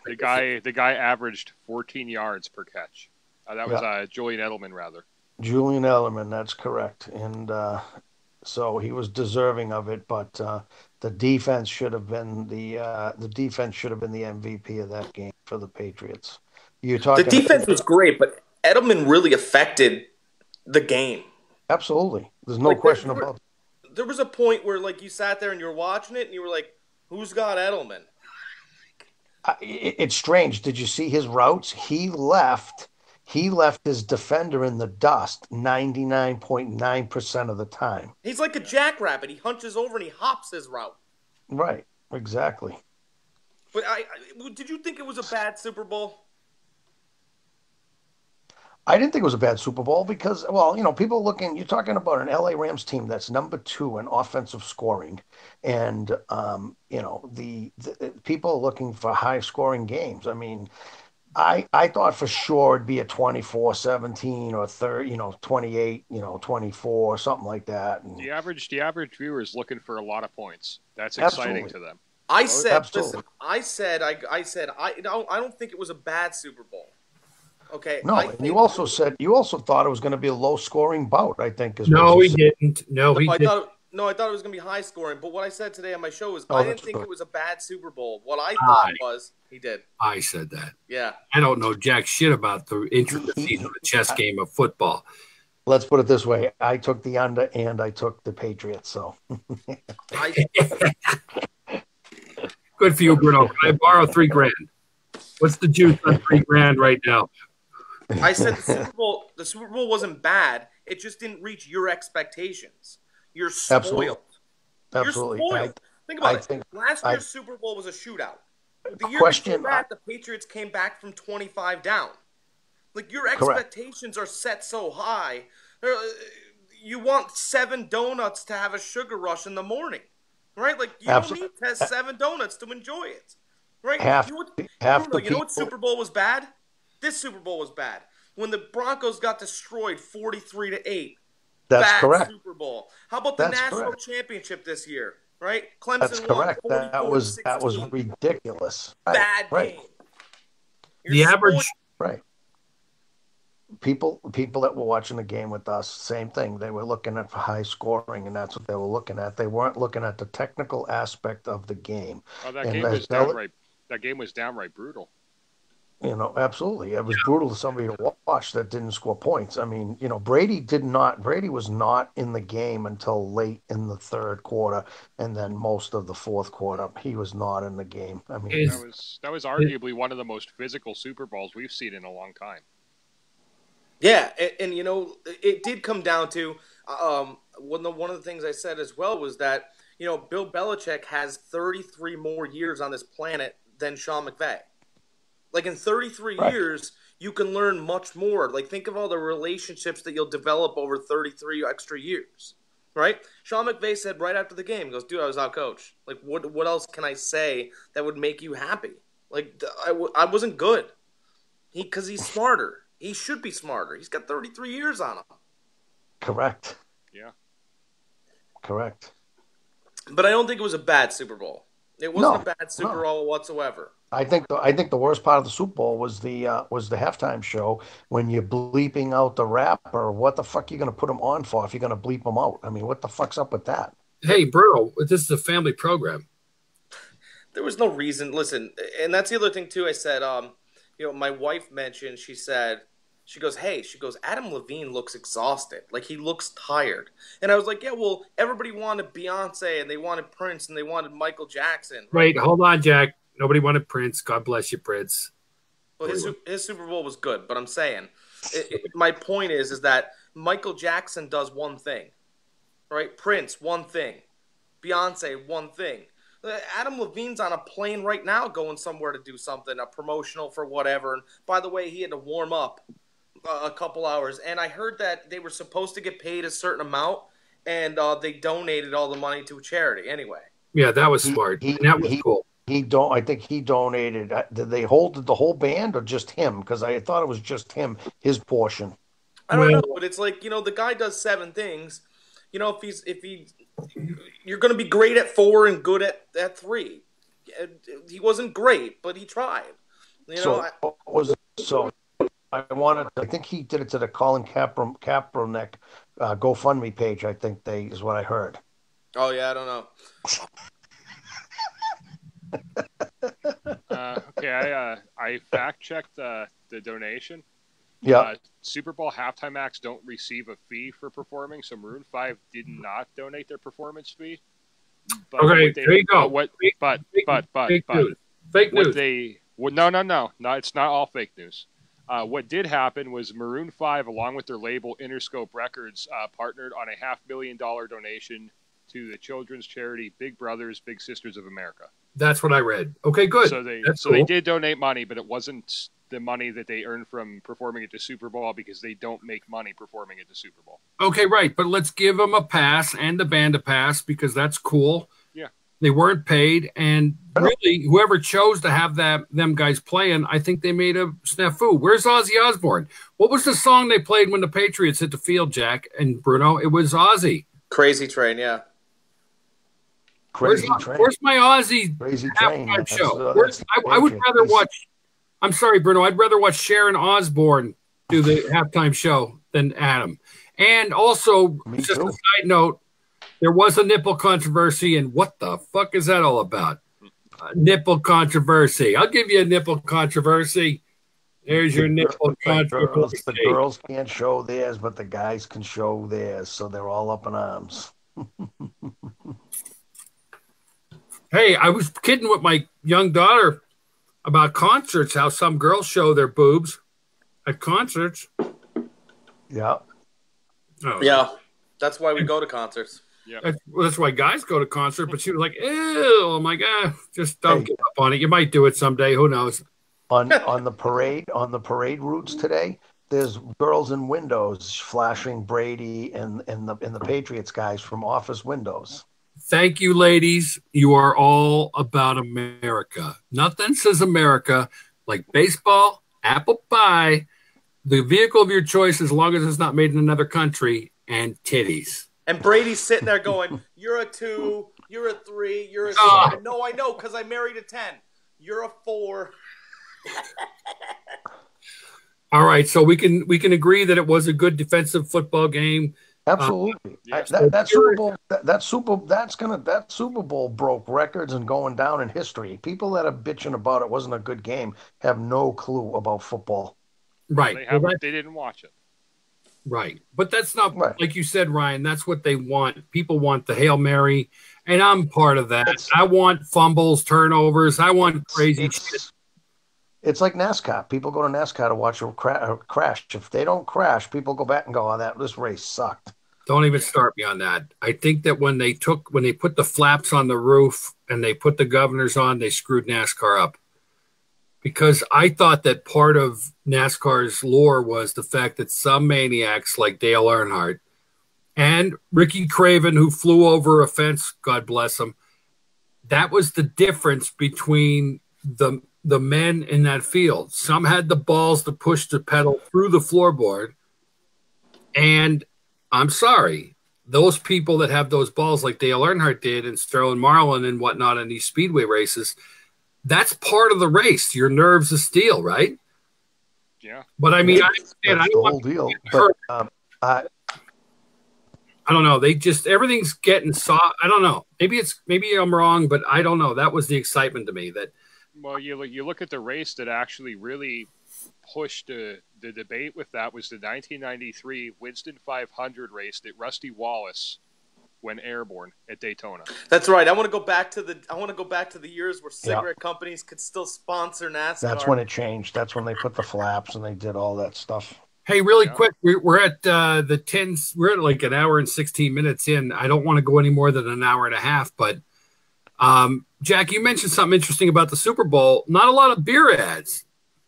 the guy averaged 14 yards per catch. That was Julian Edelman, rather. Julian Edelman, that's correct, and so he was deserving of it, but the defense should have been the MVP of that game for the Patriots. The defense was great, but Edelman really affected the game. Absolutely, there's no question about it. There was a point where, like, you sat there and you were watching it, and you were like, "Who's got Edelman?" It's strange. Did you see his routes? He left his defender in the dust 99.9% of the time. He's like a jackrabbit. He hunches over and he hops his route. Right, exactly. But did you think it was a bad Super Bowl? I didn't think it was a bad Super Bowl because, well, people looking, you're talking about an LA Rams team that's number 2 in offensive scoring. And, the people are looking for high scoring games. I mean, I thought for sure it'd be a 24-17 or 28, 24, something like that. And the average viewer is looking for a lot of points. That's exciting to them. I said, I don't think it was a bad Super Bowl. Okay. No, and you also thought it was going to be a low scoring bout, I think. No, he didn't. No, he didn't. I thought it was going to be high scoring. But what I said today on my show is I didn't think it was a bad Super Bowl. What I thought was he did. I said that. Yeah. I don't know jack shit about the intricacies of the chess game of football. Let's put it this way. I took the under and I took the Patriots. So good for you, Bruno. Can I borrow $3,000? What's the juice on $3,000 right now? I said the Super Bowl wasn't bad. It just didn't reach your expectations. You're spoiled. Absolutely. You're spoiled. Think about it. Last year's Super Bowl was a shootout. The year before that, the Patriots came back from 25 down. Like, your expectations are set so high. You want 7 donuts to have a sugar rush in the morning, right? Like, you don't need to have 7 donuts to enjoy it, right? You know what Super Bowl was bad? This Super Bowl was bad. When the Broncos got destroyed 43-8. That's correct. Super Bowl. How about the national championship this year? Right? Clemson That's correct. won. That was ridiculous. Bad game. The average people that were watching the game with us, same thing. They were looking at high scoring, and that's what they were looking at. They weren't looking at the technical aspect of the game. Oh, that game was downright brutal. You know, absolutely. It was brutal to somebody to watch that didn't score points. I mean, you know, Brady was not in the game until late in the third quarter, and then most of the fourth quarter. He was not in the game. I mean, That was arguably one of the most physical Super Bowls we've seen in a long time. Yeah, and you know, it did come down to one of the things I said as well was that, you know, Bill Belichick has 33 more years on this planet than Sean McVay. Like in 33 right. years, you can learn much more. Like think of all the relationships that you'll develop over 33 extra years, right? Sean McVay said right after the game, he goes, "Dude, I was out coached. Like what else can I say that would make you happy? Like I wasn't good. Because he's smarter. He should be smarter. He's got 33 years on him." Correct. Yeah. Correct. But I don't think it was a bad Super Bowl. It wasn't a bad Super Bowl whatsoever. I think the worst part of the Super Bowl was the halftime show when you're bleeping out the rapper. What the fuck are you going to put him on for if you're going to bleep him out? I mean, what the fuck's up with that? Hey, Bruno, this is a family program. There was no reason. Listen, and that's the other thing too. I said, you know, my wife mentioned. She goes, Adam Levine looks exhausted. Like he looks tired. And I was like, yeah, well, everybody wanted Beyonce and they wanted Prince and they wanted Michael Jackson. Right? Hold on, Jack. Nobody wanted Prince. God bless you, Prince. Well, his Super Bowl was good, but I'm saying, my point is that Michael Jackson does one thing, right? Prince, one thing. Beyonce, one thing. Adam Levine's on a plane right now going somewhere to do something, a promotional for whatever. And by the way, he had to warm up a couple hours. And I heard that they were supposed to get paid a certain amount, and they donated all the money to a charity anyway. Yeah, that was smart. That was cool. I think he donated. Did they hold the whole band or just him? Because I thought it was just him, his portion. I don't know, but it's like, you know, the guy does 7 things. You know, you're going to be great at 4 and good at 3. He wasn't great, but he tried. You know, I think he did it to the Colin Kaepernick GoFundMe page. I think is what I heard. Oh yeah, I don't know. Okay, I fact checked the donation. Yeah. Super Bowl halftime acts don't receive a fee for performing, so Maroon 5 did not donate their performance fee. But okay, there you go. Fake news. No, it's not all fake news. What did happen was Maroon 5, along with their label Interscope Records, partnered on a $500,000 donation to the children's charity Big Brothers Big Sisters of America. That's what I read. Okay, good. So they did donate money, but it wasn't the money that they earned from performing at the Super Bowl because they don't make money performing at the Super Bowl. Okay, right. But let's give them a pass and the band a pass because that's cool. Yeah. They weren't paid. And really, whoever chose to have them guys playing, I think they made a snafu. Where's Ozzy Osbourne? What was the song they played when the Patriots hit the field, Jack and Bruno? It was Ozzy. Crazy Train, yeah. Where's my Aussie Crazy Train show? I would rather watch. I'm sorry, Bruno. I'd rather watch Sharon Osbourne do the halftime show than Adam. And also, just a side note, there was a nipple controversy, and what the fuck is that all about? Nipple controversy. I'll give you a nipple controversy. There's your nipple controversy. The girls can't show theirs, but the guys can show theirs, so they're all up in arms. Hey, I was kidding with my young daughter about concerts, how some girls show their boobs at concerts. Yeah. Oh. Yeah. That's why we go to concerts. Yeah. That's why guys go to concert, but she was like, ew, oh my God, just don't give up on it. You might do it someday. Who knows? On the parade routes today, there's girls in windows flashing Brady and the Patriots guys from office windows. Thank you, ladies. You are all about America. Nothing says America like baseball, apple pie, the vehicle of your choice as long as it's not made in another country, and titties. And Brady's sitting there going, you're a 2, you're a 3, you're a 7. No, I know, because I married a 10. You're a 4. All right, so we can agree that it was a good defensive football game. Absolutely. Yeah. That Super Bowl, that Super Bowl broke records and going down in history. People that are bitching about it wasn't a good game have no clue about football. Right. They didn't watch it. Right. But that's not, Right. like you said, Ryan, that's what they want. People want the Hail Mary, and I'm part of that. I want fumbles, turnovers. I want crazy shit. It's like NASCAR. People go to NASCAR to watch a crash. If they don't crash, people go back and go, "Oh, this race sucked." Don't even start me on that. I think that when they put the flaps on the roof and they put the governors on, they screwed NASCAR up. Because I thought that part of NASCAR's lore was the fact that some maniacs like Dale Earnhardt and Ricky Craven, who flew over a fence, God bless him, that was the difference between the men in that field. Some had the balls to push the pedal through the floorboard, and I'm sorry, those people that have those balls like Dale Earnhardt did and Sterling Marlin and whatnot in these speedway races, that's part of the race. Your nerves of steel, right? Yeah. But I mean, I That's the whole deal. But I don't know. Everything's getting soft. I don't know. Maybe I'm wrong, but I don't know. That was the excitement to me. Well, you look at the race that actually really pushed the debate with that was the 1993 Winston 500 race that Rusty Wallace went airborne at Daytona. That's right. I want to go back to the years where cigarette companies could still sponsor NASCAR. That's when it changed. That's when they put the flaps and they did all that stuff. Hey, really quick, we're at the 10s. We're at like an hour and 16 minutes in. I don't want to go any more than an hour and a half, but Jack, you mentioned something interesting about the Super Bowl. Not a lot of beer ads.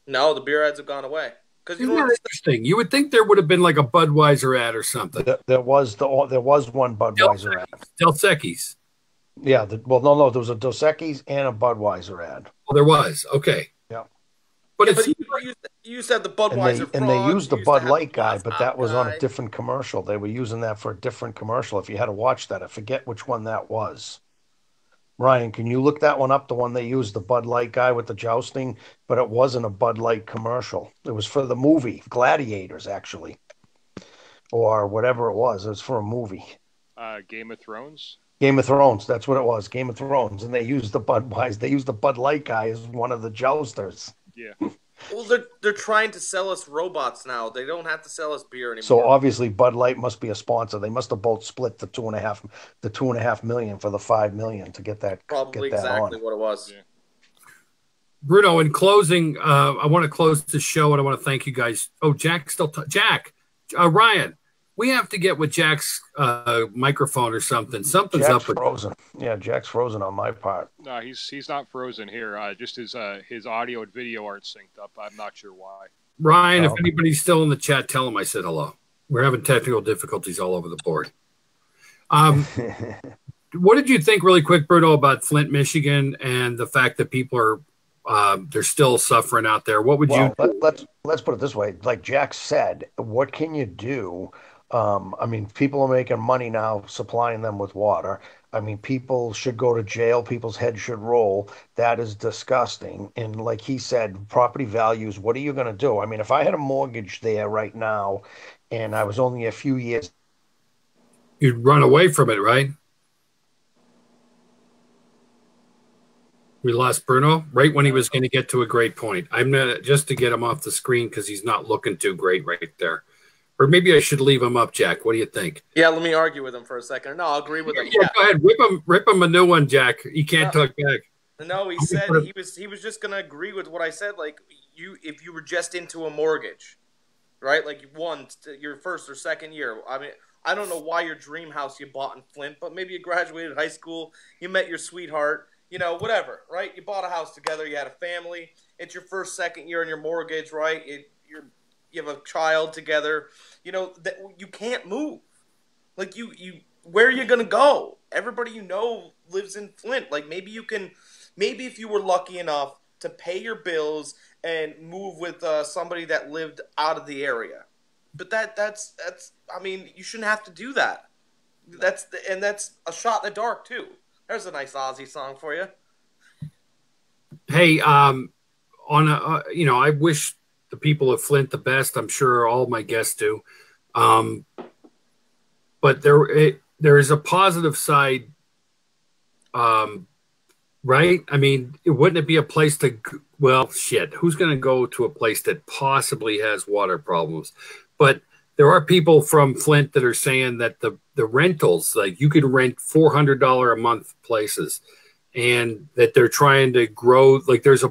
No, the beer ads have gone away. Isn't that interesting? You would think there would have been like a Budweiser ad or something. There was one Budweiser ad. Dos Equis. Yeah. No. There was a Dos Equis and a Budweiser ad. Oh, there was. Okay. Yeah. But you said the Budweiser and they used the Bud Light guy, but that was on a different commercial. They were using that for a different commercial. If you had to watch that, I forget which one that was. Ryan, can you look that one up? The one they used, the Bud Light guy with the jousting, but it wasn't a Bud Light commercial. It was for the movie Gladiators, actually, or whatever it was. It was for a movie. Game of Thrones. Game of Thrones. That's what it was. Game of Thrones, and they used the Budweiser. They used the Bud Light guy as one of the jousters. Yeah. Well, they're trying to sell us robots now. They don't have to sell us beer anymore. So obviously, Bud Light must be a sponsor. They must have both split the $2.5 million for the $5 million to get that. Probably get that exactly on. what it was. Yeah. Bruno, in closing, I want to close the show and I want to thank you guys. Oh, Jack Ryan, we have to get with Jack's microphone or something. Something's Jack's up. Frozen. Yeah, Jack's frozen on my part. No, he's not frozen here. Just his audio and video aren't synced up. I'm not sure why. Ryan, if anybody's still in the chat, tell them I said hello. We're having technical difficulties all over the board. What did you think, really quick, Bruno, about Flint, Michigan, and the fact that people are they're still suffering out there? What would you? Let's put it this way. Like Jack said, what can you do? I mean, people are making money now supplying them with water. I mean, people should go to jail. People's heads should roll. That is disgusting. And like he said, property values, what are you going to do? I mean, if I had a mortgage there right now and I was only a few years. You'd run away from it, right? We lost Bruno right when he was going to get to a great point. I'm not just to get him off the screen because he's not looking too great right there. Or maybe I should leave him up, Jack. What do you think? Yeah, let me argue with him for a second. No, I'll agree with him. Yeah, go ahead. Rip him a new one, Jack. He can't talk back. No, he said he was just gonna agree with what I said. Like if you were just into a mortgage, right? Like you won your first or second year. I mean, I don't know why your dream house you bought in Flint, but maybe you graduated high school, you met your sweetheart, whatever, right? You bought a house together, you had a family. It's your first, second year in your mortgage, right? You have a child together, that you can't move. Like where are you going to go? Everybody lives in Flint. Like maybe if you were lucky enough to pay your bills and move with somebody that lived out of the area. But that's I mean, you shouldn't have to do that. That's a shot in the dark too. There's a nice Ozzy song for you. Hey, I wish the people of Flint the best. I'm sure all my guests do. but there is a positive side, right? I mean, wouldn't it be a place to? Well, shit. Who's going to go to a place that possibly has water problems? But there are people from Flint that are saying that the rentals, like you could rent $400 a month places, and that they're trying to grow. Like there's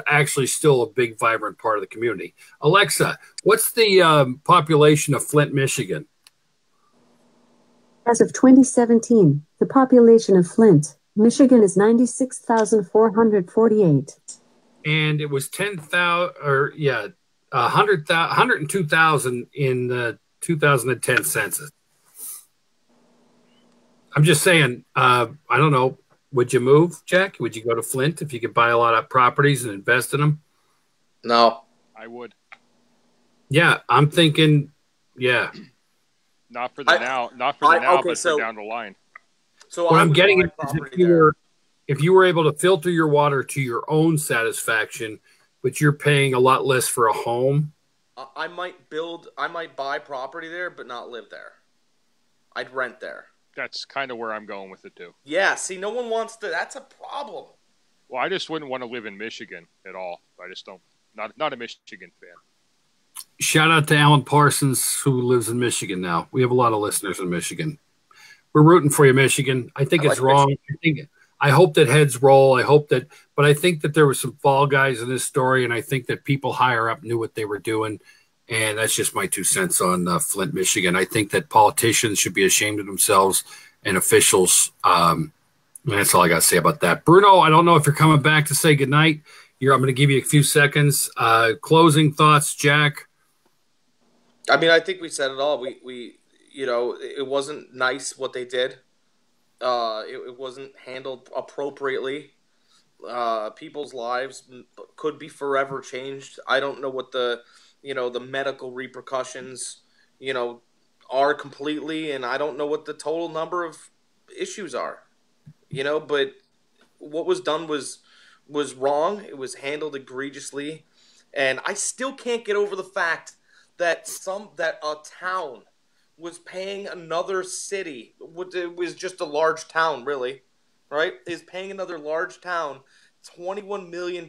actually still a big vibrant part of the community. Alexa, what's the population of Flint, Michigan? As of 2017, the population of Flint, Michigan is 96,448. And it was 10,000, or 102,000 in the 2010 census. I'm just saying, I don't know. Would you move, Jack? Would you go to Flint if you could buy a lot of properties and invest in them? No. I would. Yeah, I'm thinking, yeah. Not for the now, but for down the line. So what I'm getting at is if you were able to filter your water to your own satisfaction, but you're paying a lot less for a home. I might buy property there, but not live there. I'd rent there. That's kind of where I'm going with it too. Yeah, see, no one wants to. That's a problem. Well, I just wouldn't want to live in Michigan at all. I just don't. Not a Michigan fan. Shout out to Alan Parsons, who lives in Michigan now. We have a lot of listeners in Michigan. We're rooting for you, Michigan. I think it's wrong. I hope that heads roll. But I think that there were some fall guys in this story, and I think that people higher up knew what they were doing. And that's just my 2 cents on Flint, Michigan. I think that politicians should be ashamed of themselves and officials. That's all I got to say about that. Bruno, I don't know if you're coming back to say goodnight. I'm going to give you a few seconds. Closing thoughts, Jack. I mean, I think we said it all. We it wasn't nice what they did. It wasn't handled appropriately. People's lives could be forever changed. I don't know what the medical repercussions, are completely, and I don't know what the total number of issues are, but what was done was wrong. It was handled egregiously, and I still can't get over the fact that a town was paying another city. It was just a large town, really, right? Is paying another large town $21 million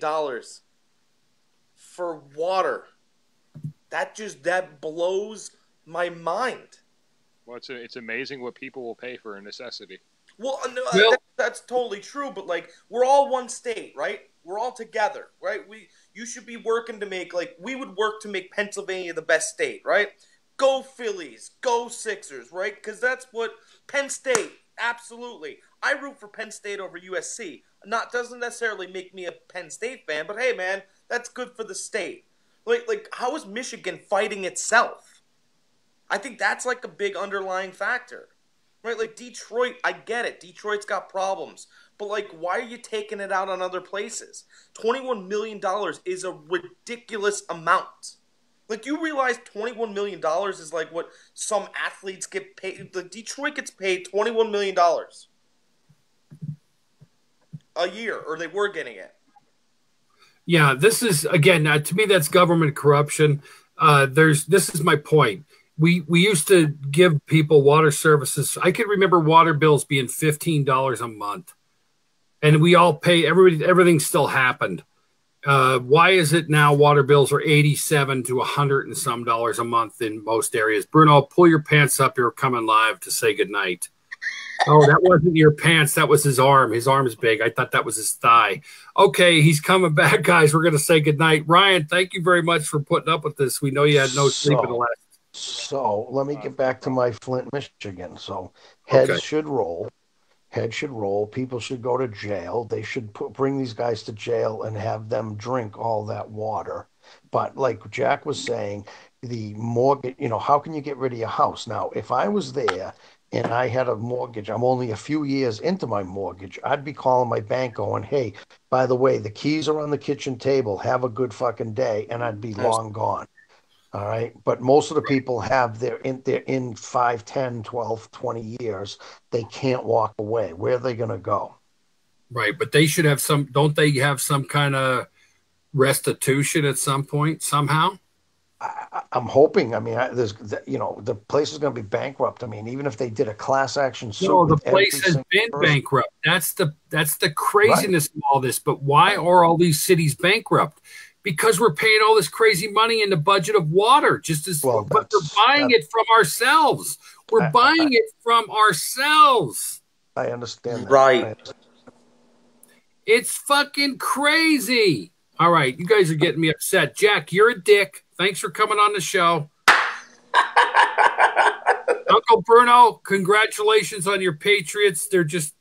for water. That blows my mind. Well, it's amazing what people will pay for a necessity. Well, that's totally true, but we're all one state, right? We're all together, right? You should be working to make we would work to make Pennsylvania the best state, right? Go Phillies, go Sixers, right? Because that's what Penn State, absolutely. I root for Penn State over USC. Doesn't necessarily make me a Penn State fan, but hey, man, that's good for the state. How is Michigan fighting itself? I think that's a big underlying factor, right? Detroit, I get it. Detroit's got problems, but why are you taking it out on other places? $21 million is a ridiculous amount. You realize $21 million is what some athletes get paid. Detroit gets paid $21 million a year, or they were getting it. Yeah, this is, again, to me, that's government corruption. This is my point. We used to give people water services. I can remember water bills being $15 a month, and we all pay. Everything still happened. Why is it now water bills are $87 to $100 and some dollars a month in most areas? Bruno, pull your pants up. You're coming live to say goodnight. Oh, that wasn't your pants. That was his arm. His arm's big. I thought that was his thigh. Okay, he's coming back, guys. We're going to say goodnight. Ryan, thank you very much for putting up with this. We know you had no sleep in the last. So let me get back to my Flint, Michigan. So heads should roll. Heads should roll. People should go to jail. They should bring these guys to jail and have them drink all that water. But like Jack was saying, the mortgage, how can you get rid of your house? Now, if I was there and I had a mortgage, I'm only a few years into my mortgage, I'd be calling my bank going, hey, by the way, the keys are on the kitchen table. Have a good fucking day. And I'd be long gone. All right. But most of the people they're in 5, 10, 12, 20 years. They can't walk away. Where are they going to go? Right. But they should have don't they have some kind of restitution at some point somehow? I'm hoping. I mean, the place is going to be bankrupt. I mean, even if they did a class action suit, No, the with every place has single been person, bankrupt. That's the craziness of all this. But why are all these cities bankrupt? Because we're paying all this crazy money in the budget of water, but we're buying it from ourselves. We're buying it from ourselves. I understand that. Right. It's fucking crazy. All right, you guys are getting me upset. Jack, you're a dick. Thanks for coming on the show. Uncle Bruno, congratulations on your Patriots. They're just,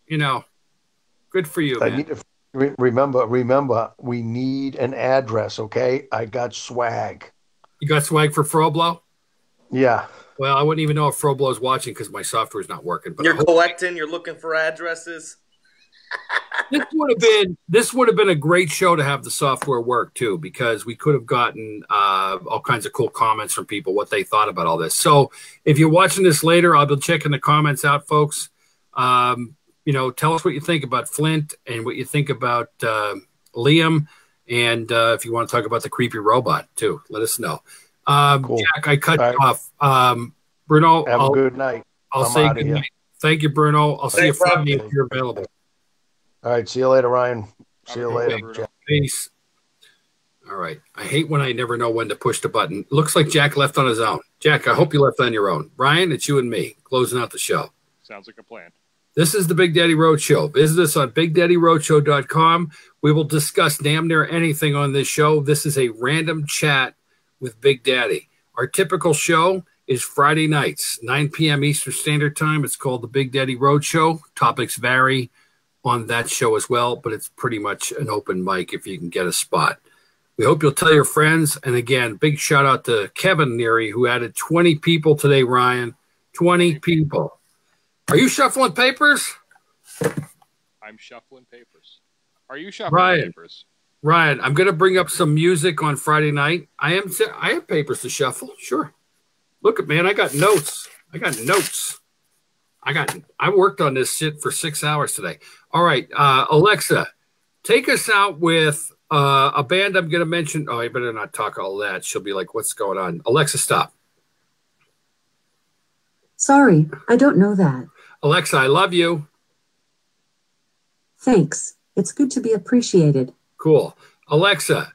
good for you, man. Need to remember, we need an address, okay? I got swag. You got swag for Froblo? Yeah. Well, I wouldn't even know if Froblo's watching because my software's not working. But you're collecting, you're looking for addresses. This would have been a great show to have the software work too, because we could have gotten all kinds of cool comments from people, what they thought about all this. So if you're watching this later, I'll be checking the comments out, folks. Tell us what you think about Flint and what you think about Liam. And if you want to talk about the creepy robot too, let us know. Cool. Jack, I cut you off. Bruno, have a good night. I'll say good night. Thank you, Bruno. I'll see you Friday if you're available. All right. See you later, Ryan. See you later, Jack. Peace. All right. I hate when I never know when to push the button. Looks like Jack left on his own. Jack, I hope you left on your own. Ryan, it's you and me closing out the show. Sounds like a plan. This is the Big Daddy Road Show. Visit us on BigDaddyRoadshow.com. We will discuss damn near anything on this show. This is a random chat with Big Daddy. Our typical show is Friday nights, 9 p.m. Eastern Standard Time. It's called the Big Daddy Road Show. Topics vary on that show as well, but it's pretty much an open mic if you can get a spot. We hope you'll tell your friends. And again, big shout out to Kevin Neary, who added 20 people today, Ryan. 20 people. Are you shuffling papers? I'm shuffling papers. Are you shuffling papers? Ryan, I'm going to bring up some music on Friday night. I have papers to shuffle. Sure. Look at, man, I got notes. I worked on this shit for 6 hours today. All right, Alexa, take us out with a band I'm going to mention. Oh, I better not talk all that. She'll be like, what's going on? Alexa, stop. Sorry, I don't know that. Alexa, I love you. Thanks. It's good to be appreciated. Cool. Alexa,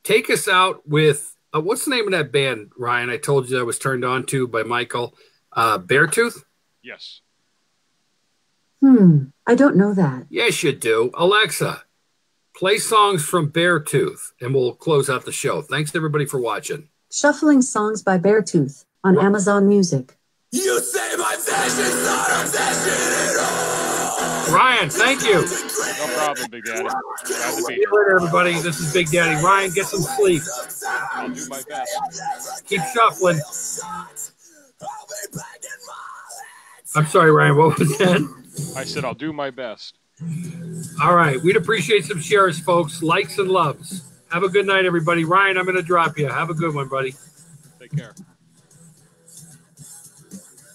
take us out with, what's the name of that band, Ryan? I told you I was turned on to by Michael. Beartooth? Yes. I don't know that. Yes, you do. Alexa, play songs from Beartooth, and we'll close out the show. Thanks, everybody, for watching. Shuffling songs by Beartooth on Amazon Music. You say my fashion's not obsession at all. Ryan, thank you. No problem, Big Daddy. Glad to be See you later, everybody. This is Big Daddy. Ryan, get some sleep. I'll do my best. Keep shuffling. I'm sorry, Ryan. What was that? I said I'll do my best. All right. We'd appreciate some shares, folks. Likes and loves. Have a good night, everybody. Ryan, I'm going to drop you. Have a good one, buddy. Take care.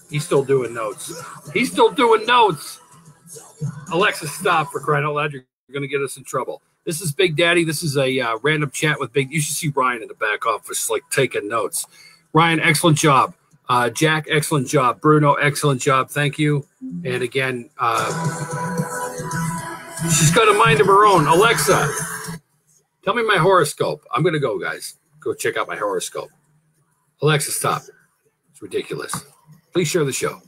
He's still doing notes. Alexa, stop, for crying out loud. You're going to get us in trouble. This is Big Daddy. This is a random chat with Big. You should see Ryan in the back office, like taking notes. Ryan, excellent job. Jack, excellent job. Bruno, excellent job. Thank you. And again, she's got a mind of her own. Alexa, tell me my horoscope. I'm going to go, guys. Go check out my horoscope. Alexa, stop. It's ridiculous. Please share the show.